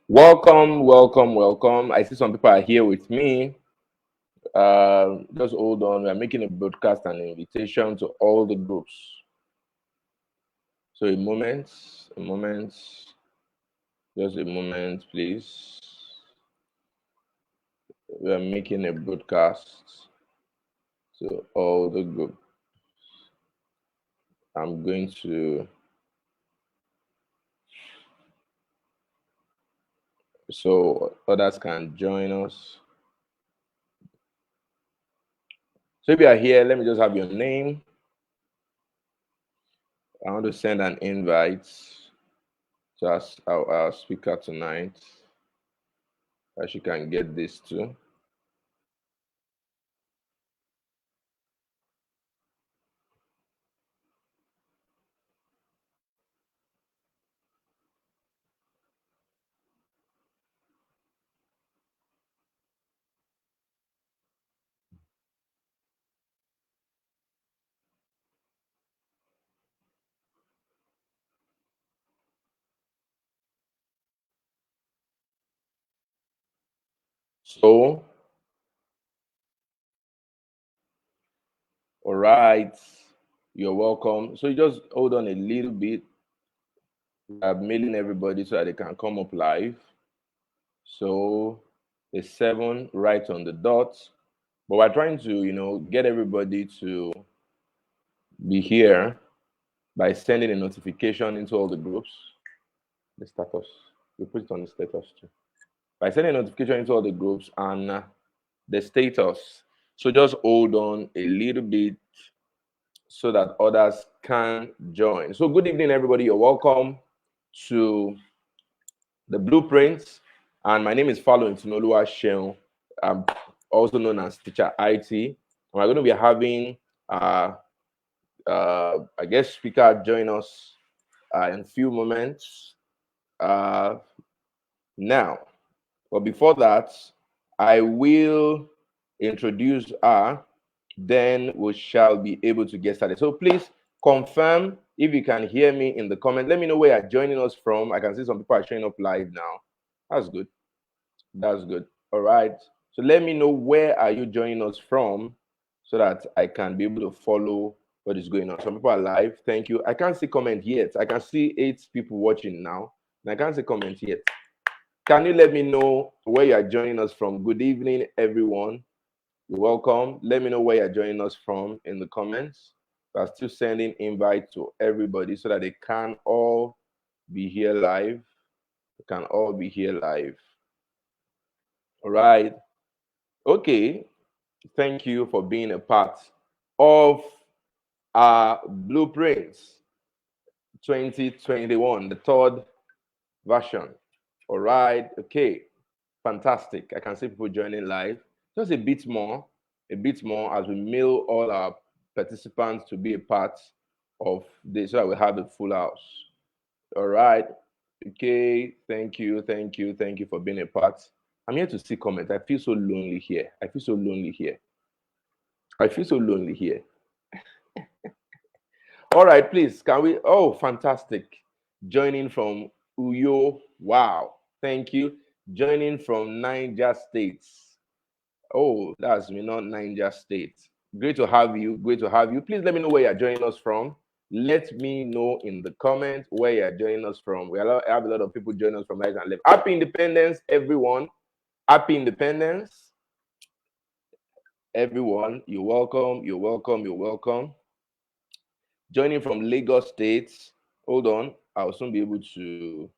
Welcome, welcome, welcome. I see some people are here with me. Just hold on. We are making a broadcast and invitation to all the groups. So a moment, just a moment, please. We are making a broadcast to all the groups. I'm going to, so others can join us. So if you are here, let me just have your name. I want to send an invite to our speaker tonight, that she can get this too. So, all right, you're welcome. So you just hold on a little bit. I'm mailing everybody so that they can come up live. So it's 7 right on the dot. But we're trying to, get everybody to be here by sending a notification into all the groups. The status. We put it on the status too. By sending a notification into all the groups and the status. So just hold on a little bit so that others can join. So good evening, everybody. You're welcome to the Blueprints. And my name is Falo Intinolua Sheon. I'm also known as Teacher IT. And we're going to be having, I guess, speaker join us in a few moments now. But before that, I will introduce her, then we shall be able to get started. So please confirm if you can hear me in the comment. Let me know where you're joining us from. I can see some people are showing up live now. That's good. That's good. All right. So let me know where are you joining us from so that I can be able to follow what is going on. Some people are live. Thank you. I can't see comment yet. I can see 8 people watching now, and I can't see comment yet. Can you let me know where you are joining us from? Good evening, everyone. You're welcome. Let me know where you're joining us from in the comments. We're still sending invite to everybody so that they can all be here live. They can all be here live. All right. Okay. Thank you for being a part of our Blueprints 2021, the 3rd version. All right. Okay. Fantastic. I can see people joining live. Just a bit more as we mail all our participants to be a part of this so that we have a full house. All right. Okay. Thank you for being a part. I'm here to see comments. I feel so lonely here. I feel so lonely here. All right, please. Can we? Oh, fantastic. Joining from Uyo. Wow. Thank you. Joining from Niger States. Oh, that's me, not Niger State. Great to have you. Great to have you. Please let me know where you're joining us from. Let me know in the comments where you're joining us from. We have a lot of people joining us from right and left. Happy Independence, everyone. Happy Independence, everyone. You're welcome. You're welcome. You're welcome. Joining from Lagos State. Hold on. I'll soon be able to.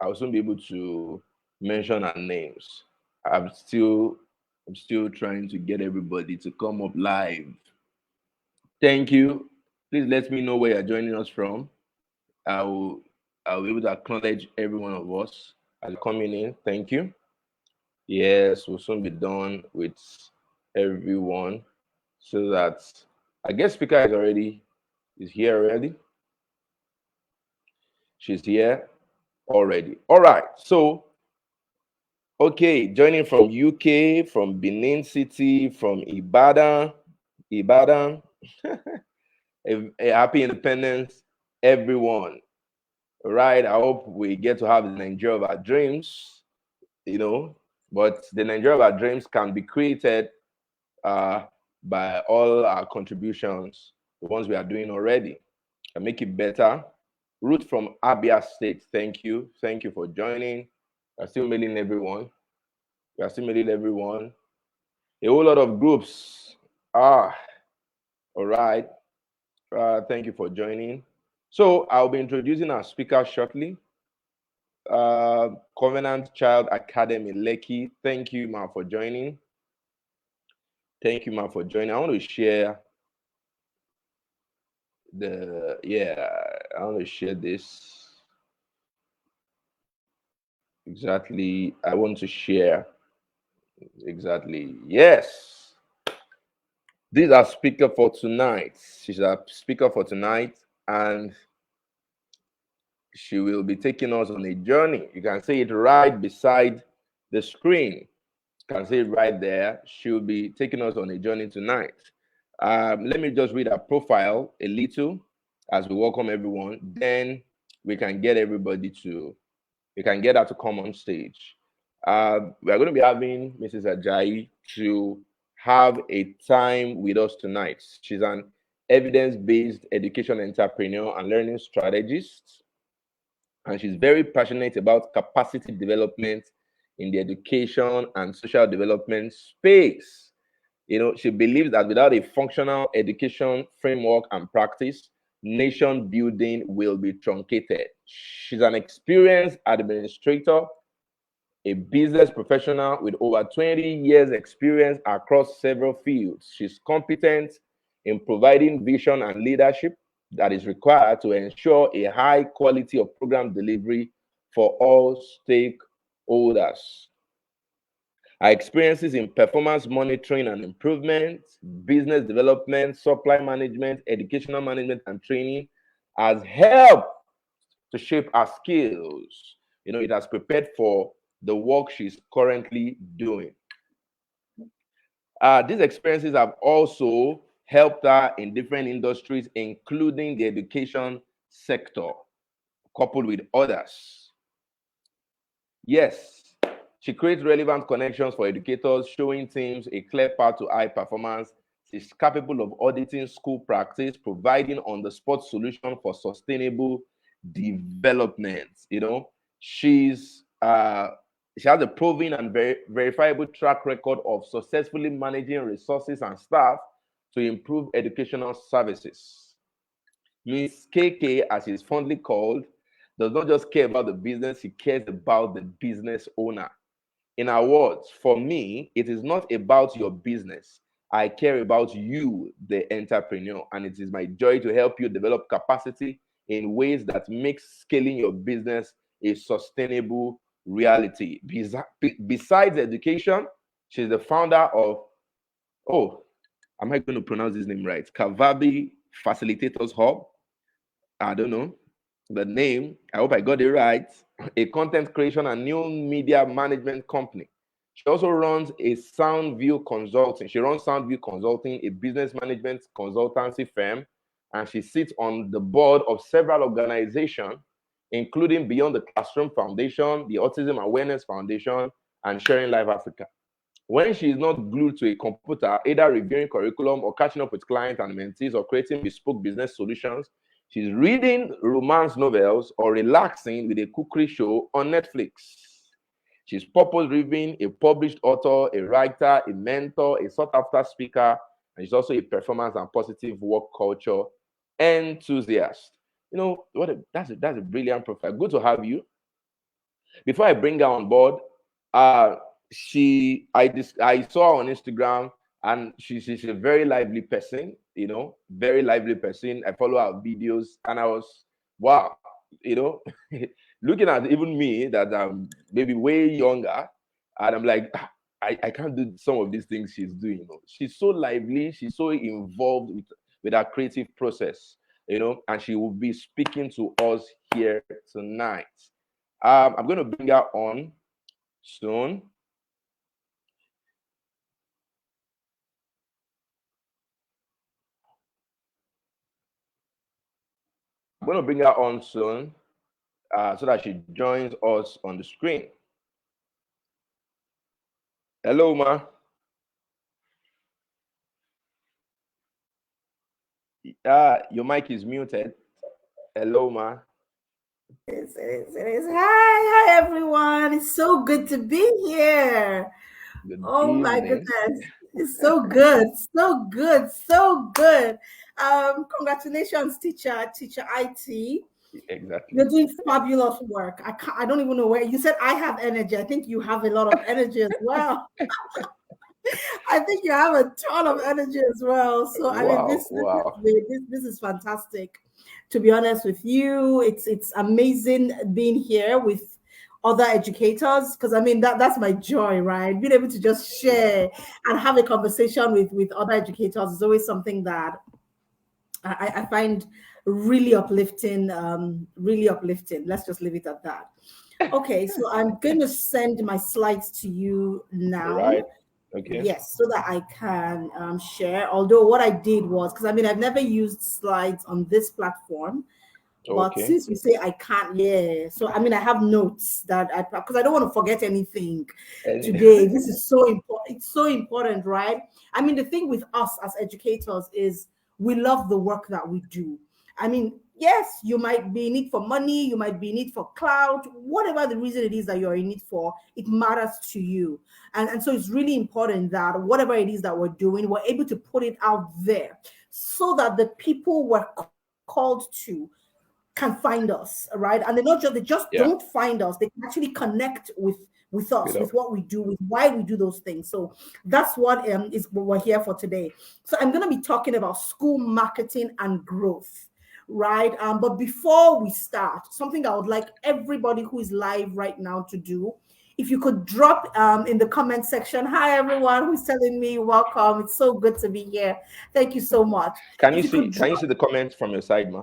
I'll soon be able to mention our names. I'm still I'm still trying to get everybody to come up live. Thank you. Please let me know where you're joining us from. I will I'll be able to acknowledge every one of us as coming in. Thank you. Yes, we'll soon be done with everyone so that I guess speaker is here already. She's here already. All right. So okay, joining from UK, from Benin City, from Ibadan. Ibadan. A happy independence, everyone. Right. I hope we get to have the Nigeria of our dreams, but the Nigeria of our dreams can be created uh, by all our contributions, the ones we are doing already, and make it better. Ruth from Abia State, thank you. Thank you for joining. We are still mailing everyone. We are still mailing everyone. A whole lot of groups. All right. Thank you for joining. So I'll be introducing our speaker shortly. Covenant Child Academy Lekki. Thank you, ma, for joining. Thank you, ma, for joining. I want to share I want to share this. Exactly. I want to share. Exactly. Yes. This is our speaker for tonight. She's our speaker for tonight, and she will be taking us on a journey. You can see it right beside the screen. You can see it right there. She'll be taking us on a journey tonight. Let me just read her profile a little as we welcome everyone. Then we can get her to come on stage. We're going to be having Mrs. Ajayi to have a time with us tonight. She's an evidence-based education entrepreneur and learning strategist, and she's very passionate about capacity development in the education and social development space. She believes that without a functional education framework and practice, nation building will be truncated. She's an experienced administrator, a business professional with over 20 years experience across several fields. She's competent in providing vision and leadership that is required to ensure a high quality of program delivery for all stakeholders. Our experiences in performance monitoring and improvement, business development, supply management, educational management, and training has helped to shape our skills. It has prepared for the work she's currently doing. These experiences have also helped her in different industries, including the education sector, coupled with others. Yes, she creates relevant connections for educators, showing teams a clear path to high performance. She's capable of auditing school practice, providing on-the-spot solution for sustainable development. She has a proven and verifiable track record of successfully managing resources and staff to improve educational services. Miss KK, as she's fondly called, does not just care about the business, she cares about the business owner. In our words, for me, it is not about your business. I care about you, the entrepreneur, and it is my joy to help you develop capacity in ways that make scaling your business a sustainable reality. Besides education, she's the founder of, am I going to pronounce his name right? Kavabi Facilitators Hub. I don't know the name. I hope I got it right. A content creation and new media management company. She also runs a Soundview Consulting. She runs Soundview Consulting, a business management consultancy firm, and she sits on the board of several organizations, including Beyond the Classroom Foundation, the Autism Awareness Foundation, and Sharing Life Africa. When she is not glued to a computer, either reviewing curriculum or catching up with clients and mentees or creating bespoke business solutions, she's reading romance novels or relaxing with a cookery show on Netflix. She's purpose-driven, a published author, a writer, a mentor, a sought-after speaker, and she's also a performance and positive work culture enthusiast. That's a brilliant profile. Good to have you. Before I bring her on board, I saw her on Instagram, and she's a very lively person, very lively person. I follow her videos, and I was, wow, looking at even me that I'm maybe way younger, and I'm like, I can't do some of these things she's doing. She's so lively, she's so involved with her creative process, and she will be speaking to us here tonight. I'm going to bring her on soon. I'm going to bring her on soon so that she joins us on the screen. Hello, ma. Your mic is muted. Hello, ma. It is. Hi, everyone. It's so good to be here. Good Oh my evening. goodness. It's so good. So good. So good. Congratulations, teacher IT. Exactly. You're doing fabulous work. I don't even know where you said I have energy. I think you have a lot of energy as well. I think you have a ton of energy as well. So I mean, Wow, wow. this is fantastic. To be honest with you, it's amazing being here with other educators, because I mean that's my joy, right? Being able to just share and have a conversation with other educators is always something that I find really uplifting. Really uplifting. Let's just leave it at that. Okay, so I'm going to send my slides to you All now. right. Okay. Yes, so that I can share. Although what I did was, because I mean, I've never used slides on this platform, but Okay. since you say I can't, yeah. So I mean, I have notes because I don't want to forget anything And today. This is so important. It's so important, right? I mean, the thing with us as educators is we love the work that we do. I mean, yes, you might be in it for money, you might be in it for clout, whatever the reason it is that you're in it for, it matters to you. And so it's really important that whatever it is that we're doing, we're able to put it out there so that the people we're called to can find us, right? And they just yeah, don't find us, they can actually connect with us, good up. with what we do, with why we do those things. So that's what is what we're here for today. So I'm going to be talking about school marketing and growth, right? But before we start, something I would like everybody who is live right now to do, if you could drop in the comment section, hi everyone who's telling me welcome, it's so good to be here, thank you so much. Can If you you see? could Can you drop, see the comments from your side, ma?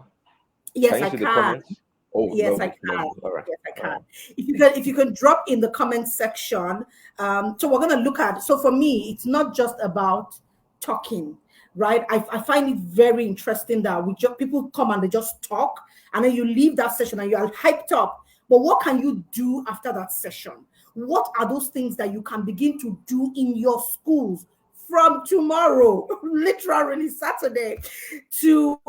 Can yes you I see the can. comments? Oh, Yes, I lovely, can. lovely. All right, Yes, I all can. right. If you can drop in the comment section. So we're gonna look at. So for me, it's not just about talking, right? I find it very interesting that people come and they just talk, and then you leave that session and you are hyped up. But what can you do after that session? What are those things that you can begin to do in your schools from tomorrow, literally Saturday, to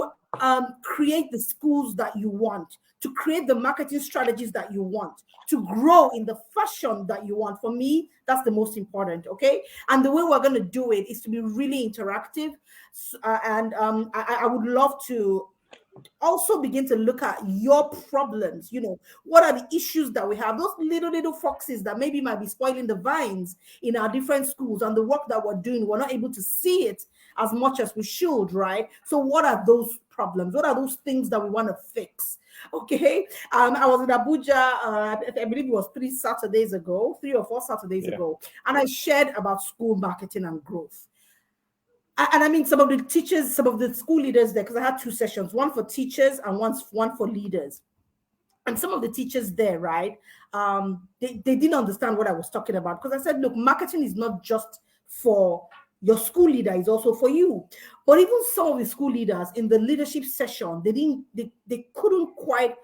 create the schools that you want, to create the marketing strategies that you want, to grow in the fashion that you want? For me, that's the most important, okay? And the way we're going to do it is to be really interactive. And I would love to also begin to look at your problems. What are the issues that we have, those little foxes that maybe might be spoiling the vines in our different schools, and the work that we're doing, we're not able to see it as much as we should, right? So what are those problems? What are those things that we want to fix? Okay. I was in Abuja, I believe it was 3 or 4 Saturdays Yeah, ago, and I shared about school marketing and growth. And I mean, some of the teachers, some of the school leaders there, because I had 2 sessions, one for teachers and one for leaders. And some of the teachers there, right, they didn't understand what I was talking about, because I said, look, marketing is not just for your school leader, it's also for you. But even some of the school leaders in the leadership session, they couldn't quite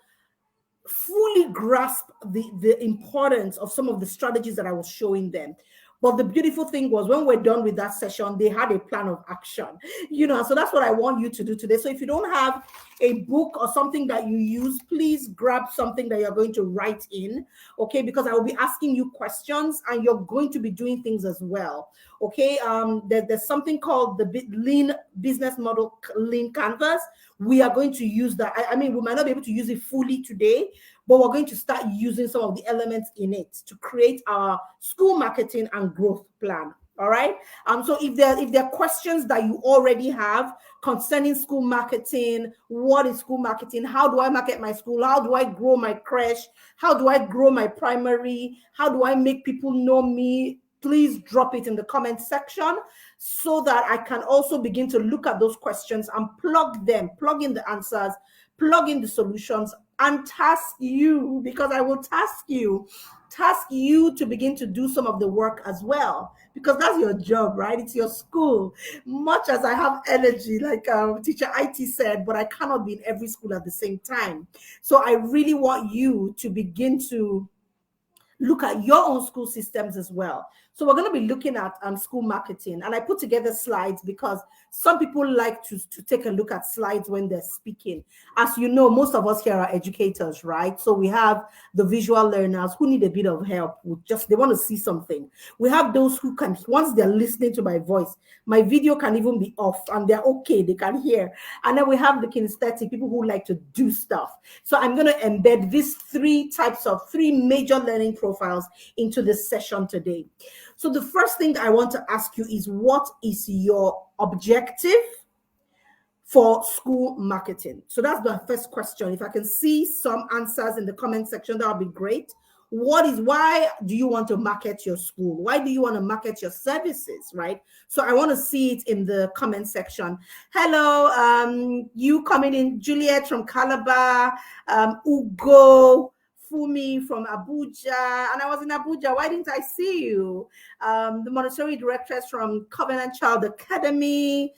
fully grasp the importance of some of the strategies that I was showing them. But the beautiful thing was, when we're done with that session, they had a plan of action, so that's what I want you to do today. So if you don't have a book or something that you use, please grab something that you're going to write in, okay? Because I will be asking you questions, and you're going to be doing things as well, okay? There's something called the Lean Business Model, Lean Canvas. We are going to use that. I mean, we might not be able to use it fully today, but we're going to start using some of the elements in it to create our school marketing and growth plan. All right. So if there are questions that you already have concerning school marketing, what is school marketing? How do I market my school? How do I grow my creche? How do I grow my primary? How do I make people know me? Please drop it in the comment section so that I can also begin to look at those questions and plug in the answers, plug in the solutions, and task you, because I will task you to begin to do some of the work as well, because that's your job, right? It's your school. Much as I have energy, like teacher IT said, but I cannot be in every school at the same time. So I really want you to begin to look at your own school systems as well. So we're going to be looking at school marketing, and I put together slides because some people like to take a look at slides when they're speaking. As you know, most of us here are educators, right? So we have the visual learners who need a bit of help with they want to see something. We have those who can, once they're listening to my voice, my video can even be off and they're okay, they can hear. And then we have the kinesthetic people who like to do stuff. So I'm going to embed these three major learning profiles into this session today. So the first thing I want to ask you is, what is your objective for school marketing? So that's the first question. If I can see some answers in the comment section, that would be great. Why do you want to market your school? Why do you want to market your services, right? So I want to see it in the comment section. Hello, you coming in, Juliet from Calabar, Ugo, Fumi from Abuja, and I was in Abuja. Why didn't I see you? The Montessori directress from Covenant Child Academy,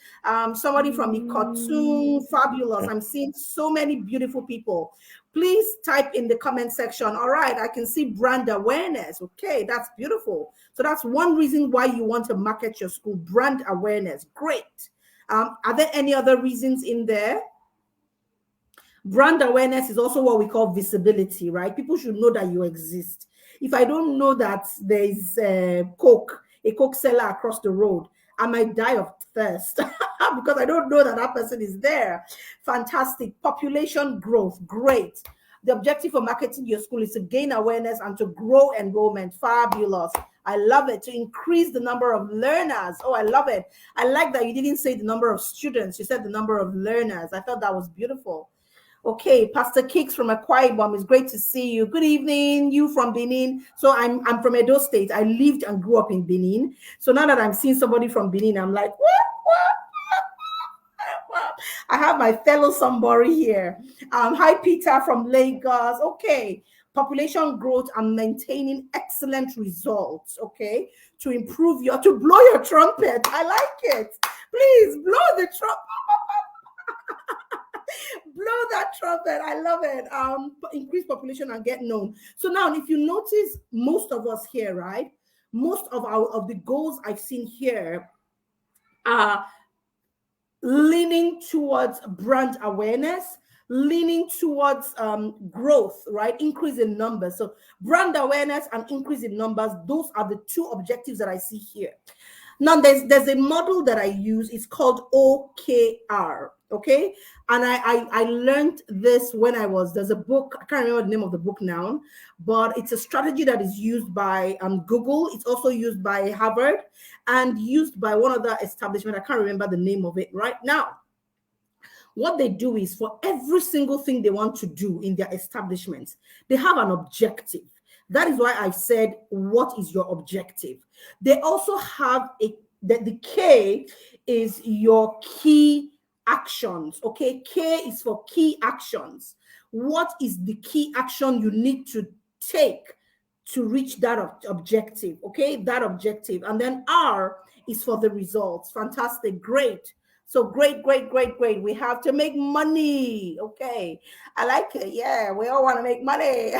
somebody from Ikotung, fabulous. I'm seeing so many beautiful people. Please type in the comment section. All right, I can see brand awareness. Okay, that's beautiful. So that's one reason why you want to market your school, brand awareness. Great. Are there any other reasons in there? Brand awareness is also what we call visibility, right? People should know that you exist. If I don't know that there is a Coke seller across the road, I might die of thirst because I don't know that that person is there. Fantastic. Population growth, great. The objective for marketing your school is to gain awareness and to grow enrollment. Fabulous. I love it. To increase the number of learners. Oh, I love it. I like that you didn't say the number of students. You said the number of learners. I thought that was beautiful. Okay, Pastor Kicks from Akwa Ibom, it's great to see you. Good evening, you from Benin. So I'm from Edo State. I lived and grew up in Benin. So now that I'm seeing somebody from Benin, I'm like, what? I have my fellow somebody here. Hi, Peter from Lagos. Okay, population growth and maintaining excellent results. Okay, to blow your trumpet. I like it. Please blow the trumpet. Blow that trumpet. I love it. Increase population and get known. So now, if you notice, most of us here, right? Most of the goals I've seen here are leaning towards brand awareness, leaning towards growth, right? Increase in numbers. So brand awareness and increase in numbers, those are the two objectives that I see here. Now, there's a model that I use. It's called OKR, okay? And I learned this when there's a book, I can't remember the name of the book now, but it's a strategy that is used by Google. It's also used by Harvard and used by one other establishment. I can't remember the name of it right now. What they do is, for every single thing they want to do in their establishments, they have an objective. That is why I said, what is your objective? They also have the K is your key actions, okay? K is for key actions. What is the key action you need to take to reach that objective, okay? That objective. And then R is for the results. Fantastic, great. So great. We have to make money. Okay. I like it. Yeah, we all want to make money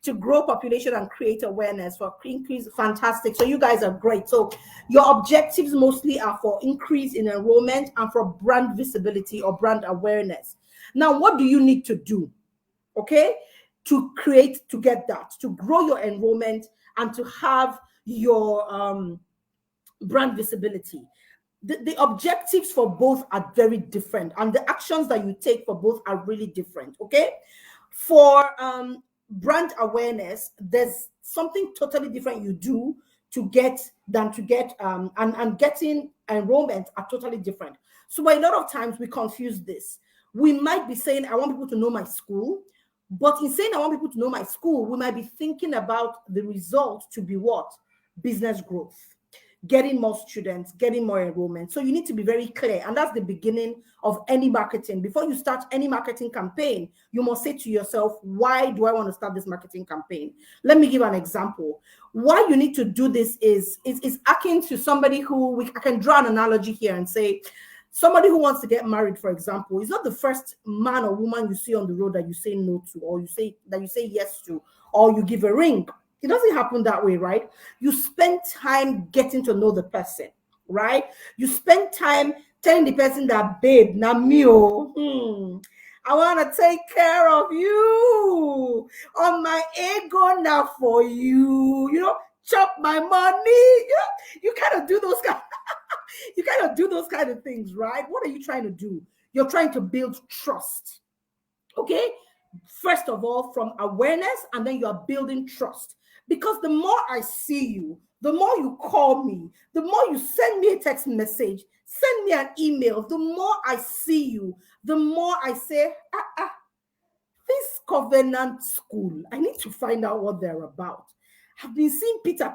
to grow population and create awareness for increase. Fantastic. So you guys are great. So your objectives mostly are for increase in enrollment and for brand visibility or brand awareness. Now, what do you need to do? Okay. To get that, to grow your enrollment and to have your brand visibility. The objectives for both are very different, and the actions that you take for both are really different, okay? For brand awareness, there's something totally different you do to get and getting enrollment are totally different. So a lot of times we confuse this. We might be saying, I want people to know my school, but in saying I want people to know my school, we might be thinking about the result to be what? Business growth, getting more students, getting more enrollment. So you need to be very clear. And that's the beginning of any marketing. Before you start any marketing campaign, you must say to yourself, why do I want to start this marketing campaign? Let me give an example. Why you need to do this is akin to somebody who, I can draw an analogy here and say, somebody who wants to get married, for example, is not the first man or woman you see on the road that you say no to, or you say yes to, or you give a ring. It doesn't happen that way, right? You spend time getting to know the person, right? You spend time telling the person that, babe, na me, I want to take care of you. On my ego now for you, chop my money. You kind of do those kind of things, right? What are you trying to do? You're trying to build trust. Okay? First of all, from awareness, and then you're building trust. Because the more I see you, the more you call me, the more you send me a text message, send me an email, the more I see you, the more I say, this Covenant School, I need to find out what they're about. I've been seeing Peter.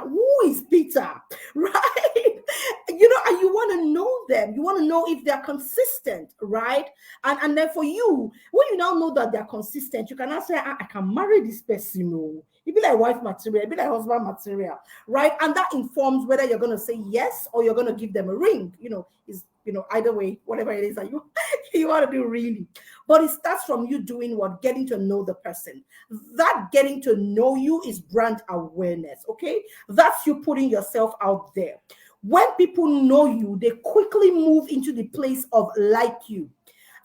Who is Peter? Right? And you want to know them. You want to know if they're consistent, right? And then for you, when you now know that they're consistent, you can now say, I can marry this person. It'd be like wife material, it'd be like husband material, right? And that informs whether you're going to say yes or you're going to give them a ring. Either way, whatever it is that you want to do, really. But it starts from you doing what? Getting to know the person. That getting to know you is brand awareness, okay? That's you putting yourself out there. When people know you, they quickly move into the place of like you.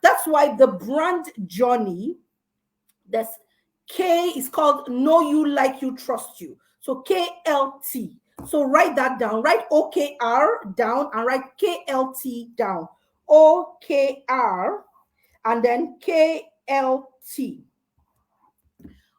That's why the brand journey, that's K, is called Know You, Like You, Trust You. So KLT. So write that down. Write OKR down and write KLT down. OKR and then KLT.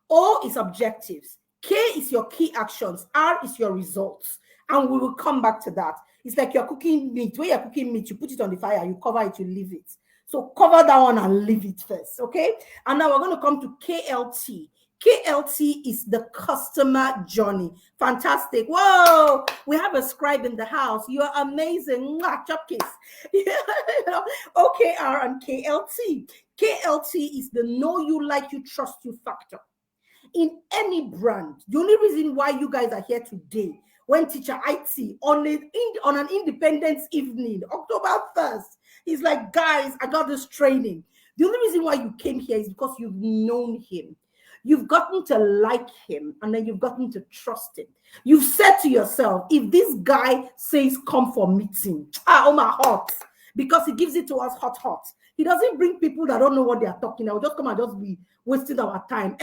O is objectives. K is your key actions. R is your results. And we will come back to that. It's like you're cooking meat. When you're cooking meat, you put it on the fire, you cover it, you leave it. So cover that one and leave it first, okay? And now we're going to come to KLT. KLT is the customer journey. Fantastic. Whoa, we have a scribe in the house. You are amazing. Mwah, chop kiss. OKR and KLT. KLT is the know you, like you, trust you factor. In any brand, the only reason why you guys are here today, when Teacher IT on an Independence evening, October 1st, he's like, guys, I got this training. The only reason why you came here is because you've known him. You've gotten to like him, and then you've gotten to trust him. You've said to yourself, if this guy says come for meeting, oh my heart, because he gives it to us hot. He doesn't bring people that don't know what they are talking about. Just come and just be wasting our time.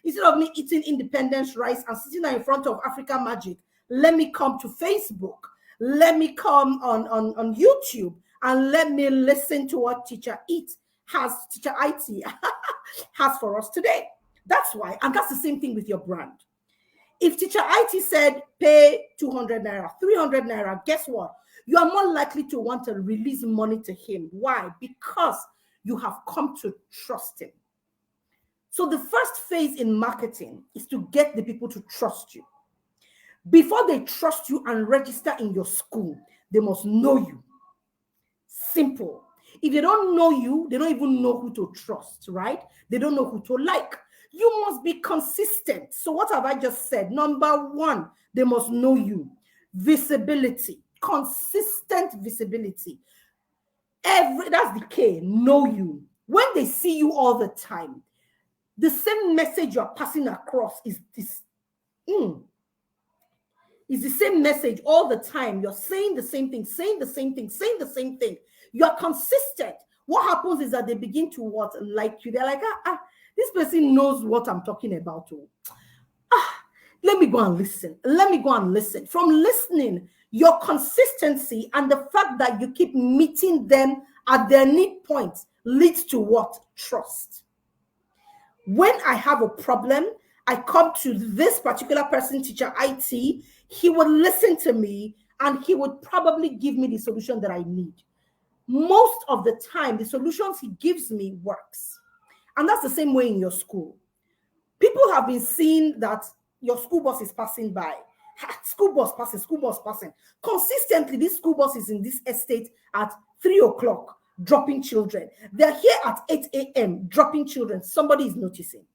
Instead of me eating Independence rice and sitting there in front of Africa Magic, let me come to Facebook. Let me come on YouTube and let me listen to what Teacher IT has for us today. That's why, and that's the same thing with your brand. If Teacher IT said pay 200 naira, 300 naira, guess what? You are more likely to want to release money to him. Why? Because you have come to trust him. So the first phase in marketing is to get the people to trust you. Before they trust you and register in your school, they must know you. Simple. If they don't know you, they don't even know who to trust, right? They don't know who to like. You must be consistent. So what have I just said? Number one, they must know you. Visibility, consistent visibility. That's the K, know you. When they see you all the time, the same message you're passing across is this. It's the same message all the time. You're saying the same thing, saying the same thing. You're consistent. What happens is that they begin to like you. They're like, this person knows what I'm talking about. Let me go and listen. From listening, your consistency and the fact that you keep meeting them at their need points leads to what? Trust. When I have a problem, I come to this particular person, teacher IT, he would listen to me and he would probably give me the solution that I need. Most of the time, the solutions he gives me works. And that's the same way in your school. People have been seeing that your school bus is passing by. School bus passing. Consistently, this school bus is in this estate at 3 o'clock, dropping children. They're here at 8 a.m., dropping children. Somebody is noticing.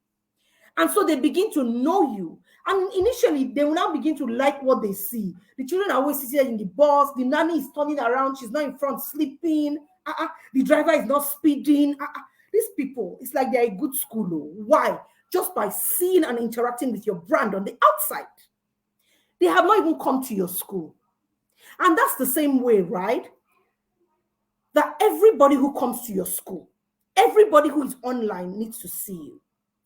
And so they begin to know you. And initially, they will now begin to like what they see. The children are always sitting in the bus. The nanny is turning around. She's not in front sleeping. The driver is not speeding. These people, it's like they're a good school. Why? Just by seeing and interacting with your brand on the outside. They have not even come to your school. And that's the same way, right? That everybody who comes to your school, everybody who is online needs to see you.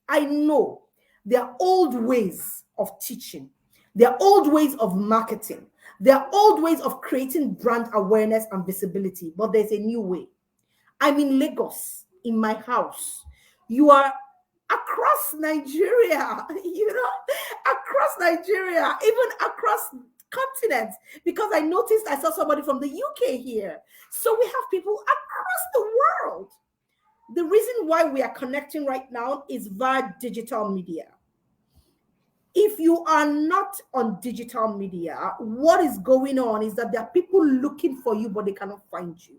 I know there are old ways of teaching. There are old ways of marketing. There are old ways of creating brand awareness and visibility, but there's a new way. I'm in Lagos, in my house. You are across Nigeria, across Nigeria, even across continents, because I noticed I saw somebody from the UK here. So we have people across the world. The reason why we are connecting right now is via digital media. If you are not on digital media, what is going on is that there are people looking for you, but they cannot find you.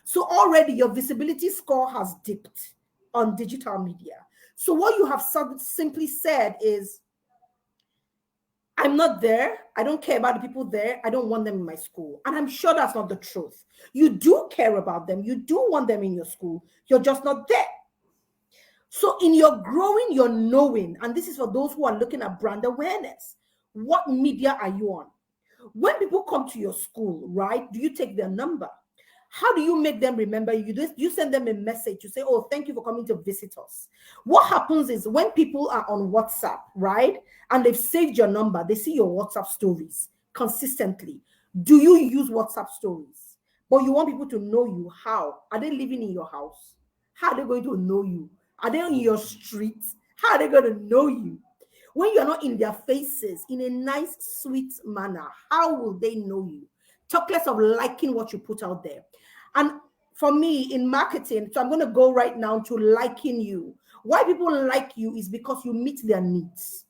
So already your visibility score has dipped on digital media. So what you have simply said is, I'm not there. I don't care about the people there. I don't want them in my school. And I'm sure that's not the truth. You do care about them. You do want them in your school. You're just not there. So in your growing, your knowing, and this is for those who are looking at brand awareness, what media are you on? When people come to your school, right, do you take their number? How do you make them remember you? You send them a message. You say, oh, thank you for coming to visit us. What happens is when people are on WhatsApp, right, and they've saved your number, they see your WhatsApp stories consistently. Do you use WhatsApp stories? But you want people to know you. How? Are they living in your house? How are they going to know you? Are they on your street? How are they going to know you? When you're not in their faces in a nice, sweet manner, how will they know you? Talk less of liking what you put out there. And for me in marketing, so I'm going to go right now to liking you. Why people like you is because you meet their needs.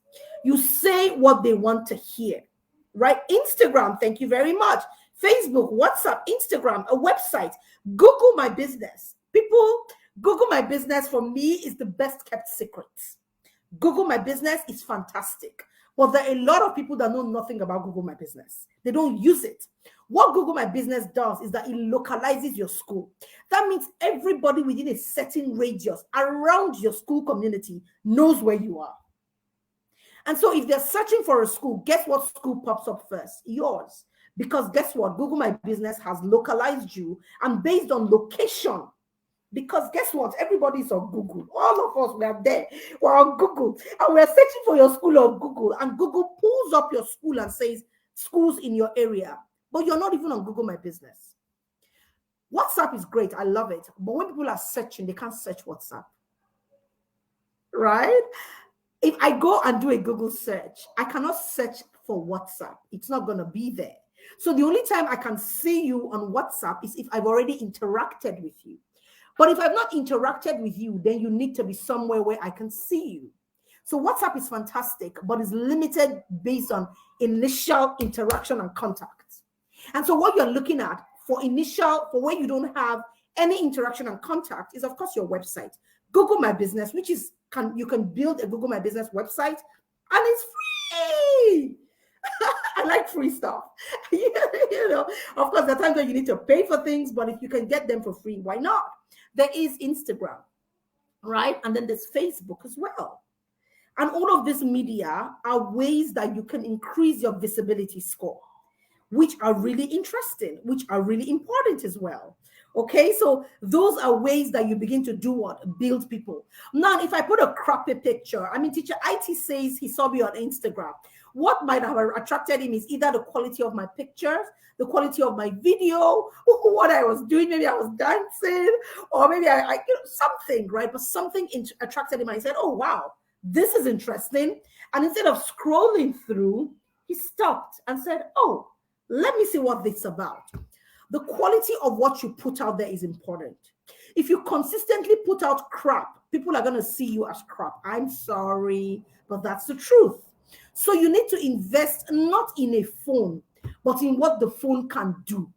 You say what they want to hear, right? Instagram, thank you very much. Facebook, WhatsApp, Instagram, a website, Google My Business. People, Google My Business for me is the best kept secret. Google My Business is fantastic. But there are a lot of people that know nothing about Google My Business. They don't use it. What Google My Business does is that it localizes your school. That means everybody within a certain radius around your school community knows where you are. And so if they're searching for a school, guess what school pops up first? Yours. Because guess what? Google My Business has localized you, and based on location, because guess what? Everybody's on Google. All of us, we are there. We're on Google. And we're searching for your school on Google. And Google pulls up your school and says, schools in your area. But you're not even on Google My Business. WhatsApp is great. I love it. But when people are searching, they can't search WhatsApp. Right? If I go and do a Google search, I cannot search for WhatsApp. It's not going to be there. So the only time I can see you on WhatsApp is if I've already interacted with you. But if I've not interacted with you, then you need to be somewhere where I can see you. So WhatsApp is fantastic, but it's limited based on initial interaction and contact. And so what you're looking at for where you don't have any interaction and contact is, of course, your website. Google My Business, which is, you can build a Google My Business website, and it's free. I like free stuff. Of course, there are times when you need to pay for things, but if you can get them for free, why not? There is Instagram, right? And then there's Facebook as well. And all of this media are ways that you can increase your visibility score, which are really interesting, which are really important as well. Okay, so those are ways that you begin to do what? Build people. Now, if I put a crappy picture, teacher IT says he saw me on Instagram. What might have attracted him is either the quality of my pictures, the quality of my video, what I was doing. Maybe I was dancing, or maybe I something, right? But something attracted him. And he said, oh, wow, this is interesting. And instead of scrolling through, he stopped and said, oh, let me see what this is about. The quality of what you put out there is important. If you consistently put out crap, people are going to see you as crap. I'm sorry, but that's the truth. So you need to invest not in a phone, but in what the phone can do.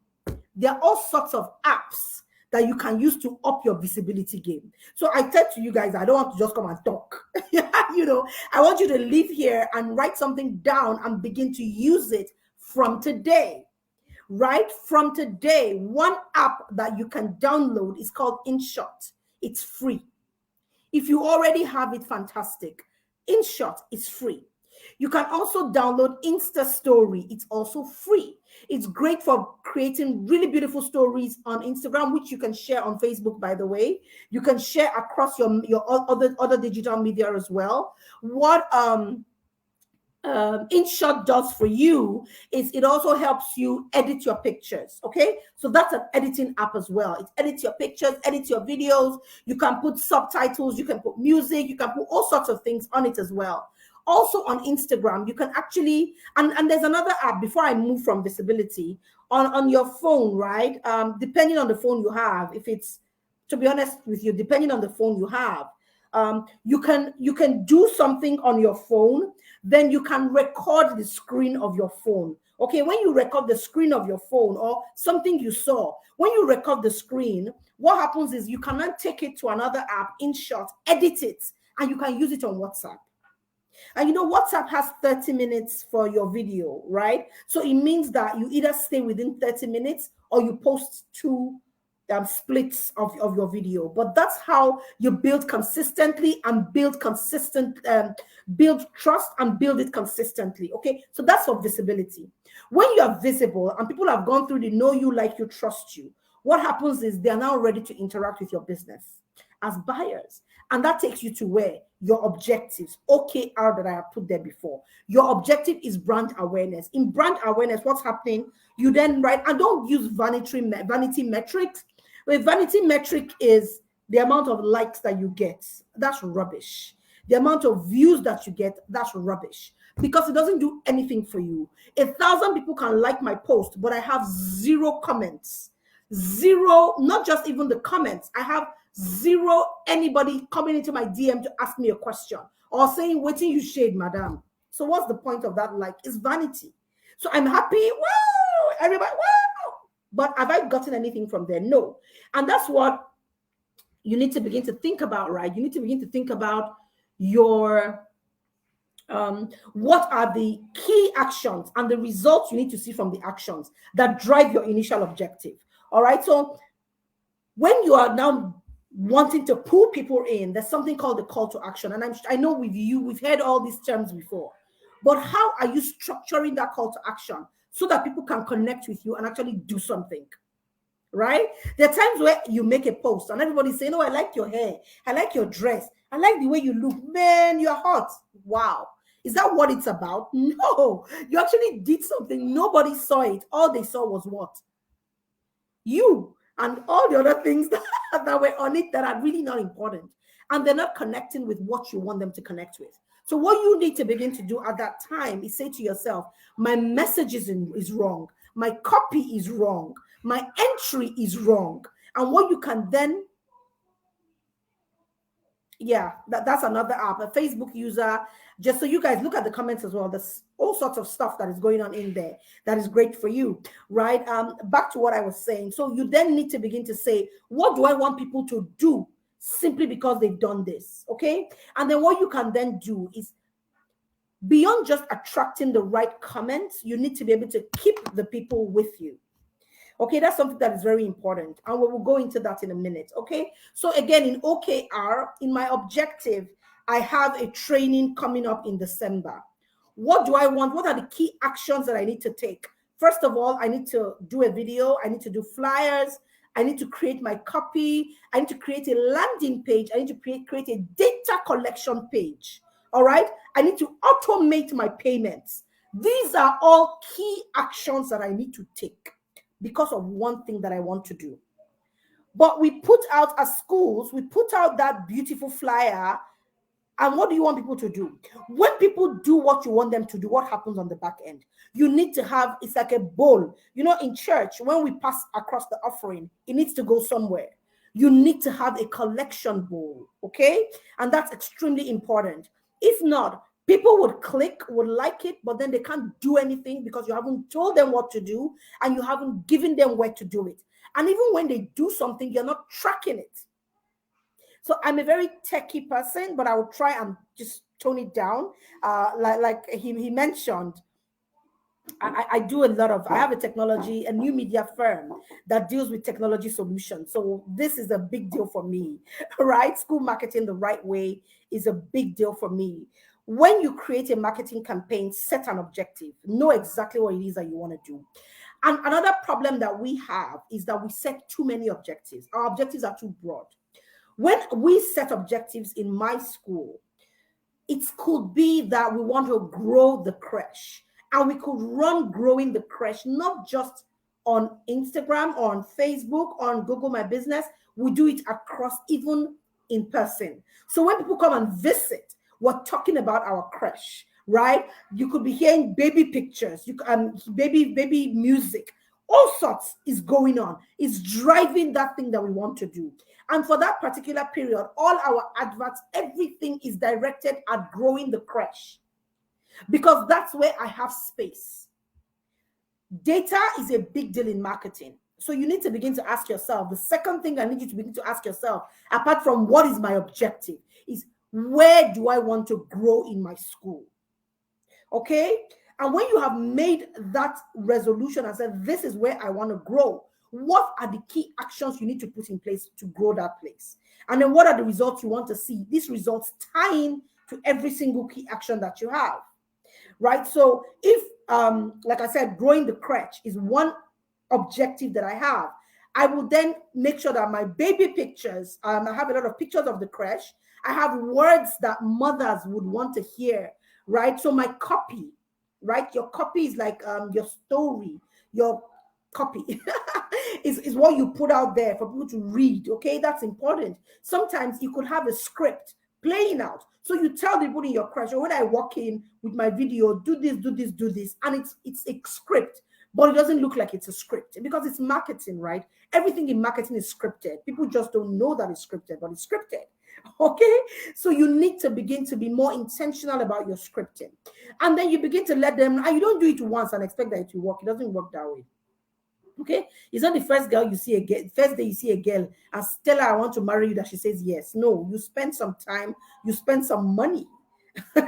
There are all sorts of apps that you can use to up your visibility game. So I tell to you guys, I don't want to just come and talk. I want you to live here and write something down and begin to use it from today. Right from today, one app that you can download is called InShot. It's free. If you already have it, fantastic. InShot is free. You can also download Insta Story. It's also free. It's great for creating really beautiful stories on Instagram, which you can share on Facebook, by the way. You can share across your other digital media as well. What InShot does for you is it also helps you edit your pictures. Okay, so that's an editing app as well. It edits your pictures, edits your videos. You can put subtitles, you can put music, you can put all sorts of things on it as well. Also on Instagram, you can actually, and there's another app before I move from visibility on your phone, right? Depending on the phone you have, if it's, to be honest with you, depending on the phone you have, you can do something on your phone, then you can record the screen of your phone. Okay, when you record the screen of your phone or something you saw, when you record the screen, what happens is you can then take it to another app, InShot, edit it, and you can use it on WhatsApp. And WhatsApp has 30 minutes for your video, right? So it means that you either stay within 30 minutes or you post two splits of your video. But that's how you build consistently and build trust and build it consistently. Okay, so that's for visibility. When you are visible and people have gone through the know you, like you, trust you, what happens is they're now ready to interact with your business as buyers. And that takes you to where? Your objectives, OKR, that I have put there before. Your objective is brand awareness. In brand awareness, what's happening? You then write, and don't use vanity metrics. A vanity metric is the amount of likes that you get. That's rubbish. The amount of views that you get, that's rubbish. Because it doesn't do anything for you. 1,000 people can like my post, but I have 0 comments. 0, not just even the comments. I have 0 anybody coming into my DM to ask me a question or saying, waiting you shade, madam. So what's the point of that? Like, it's vanity. So I'm happy. Wow, everybody, wow. But have I gotten anything from there? No. And that's what you need to begin to think about, right? You need to begin to think about your, what are the key actions and the results you need to see from the actions that drive your initial objective. All right. So when you are now wanting to pull people in, there's something called the call to action. And I know we've heard all these terms before, but how are you structuring that call to action so that people can connect with you and actually do something, right? There are times where you make a post and everybody's saying, oh, I like your hair. I like your dress. I like the way you look. Man, you're hot. Wow. Is that what it's about? No, you actually did something. Nobody saw it. All they saw was what? You and all the other things that were on it that are really not important. And they're not connecting with what you want them to connect with. So what you need to begin to do at that time is say to yourself, my message is wrong. My copy is wrong. My entry is wrong. And what you can then, that's another app, a Facebook user. Just so you guys look at the comments as well. There's all sorts of stuff that is going on in there that is great for you, right? Back to what I was saying. So you then need to begin to say, what do I want people to do simply because they've done this, okay? And then what you can then do is, beyond just attracting the right comments, you need to be able to keep the people with you. Okay, that's something that is very important. And we will go into that in a minute, okay? So again, in OKR, in my objective, I have a training coming up in December. What do I want? What are the key actions that I need to take? First of all, I need to do a video. I need to do flyers. I need to create my copy. I need to create a landing page. I need to create a data collection page. All right? I need to automate my payments. These are all key actions that I need to take because of one thing that I want to do. But we put out as schools, we put out that beautiful flyer. And what do you want people to do? When people do what you want them to do, what happens on the back end? You need to have, it's like a bowl. You know, in church, when we pass across the offering, it needs to go somewhere. You need to have a collection bowl, okay? And that's extremely important. If not, people would click, would like it, but then they can't do anything because you haven't told them what to do and you haven't given them where to do it. And even when they do something, you're not tracking it. So I'm a very techie person, but I will try and just tone it down. Like he mentioned, I do a lot of, I have a new media firm that deals with technology solutions. So this is a big deal for me, right? School marketing the right way is a big deal for me. When you create a marketing campaign, set an objective, know exactly what it is that you want to do. And another problem that we have is that we set too many objectives. Our objectives are too broad. When we set objectives in my school, it could be that we want to grow the creche, and we could run growing the creche, not just on Instagram or on Facebook or on Google My Business. We do it across, even in person. So when people come and visit, we're talking about our creche, right? You could be hearing baby pictures, baby music, all sorts is going on. It's driving that thing that we want to do. And for that particular period, all our adverts, everything is directed at growing the creche, because that's where I have space. Data is a big deal in marketing. So you need to begin to ask yourself, the second thing I need you to begin to ask yourself, apart from what is my objective, is where do I want to grow in my school? Okay? And when you have made that resolution and said, this is where I want to grow, what are the key actions you need to put in place to grow that place? And then what are the results you want to see? These results tie in to every single key action that you have, right? So if, like I said, growing the creche is one objective that I have, I will then make sure that my baby pictures, I have a lot of pictures of the creche. I have words that mothers would want to hear, right? So my copy, right? Your copy is like your story, your copy is what you put out there for people to read. Okay, that's important. Sometimes you could have a script playing out, so you tell people in your creche, or when I walk in with my video, do this, do this, do this, and it's a script, but it doesn't look like it's a script because it's marketing, right? Everything in marketing is scripted. People just don't know that it's scripted, but it's scripted. Okay, so you need to begin to be more intentional about your scripting, and then you begin to let them, and you don't do it once and expect that it will work. It doesn't work that way. Okay, it's not the first girl you see a girl, first day you see a girl and tell her I want to marry you that she says yes. No, you spend some time, you spend some money.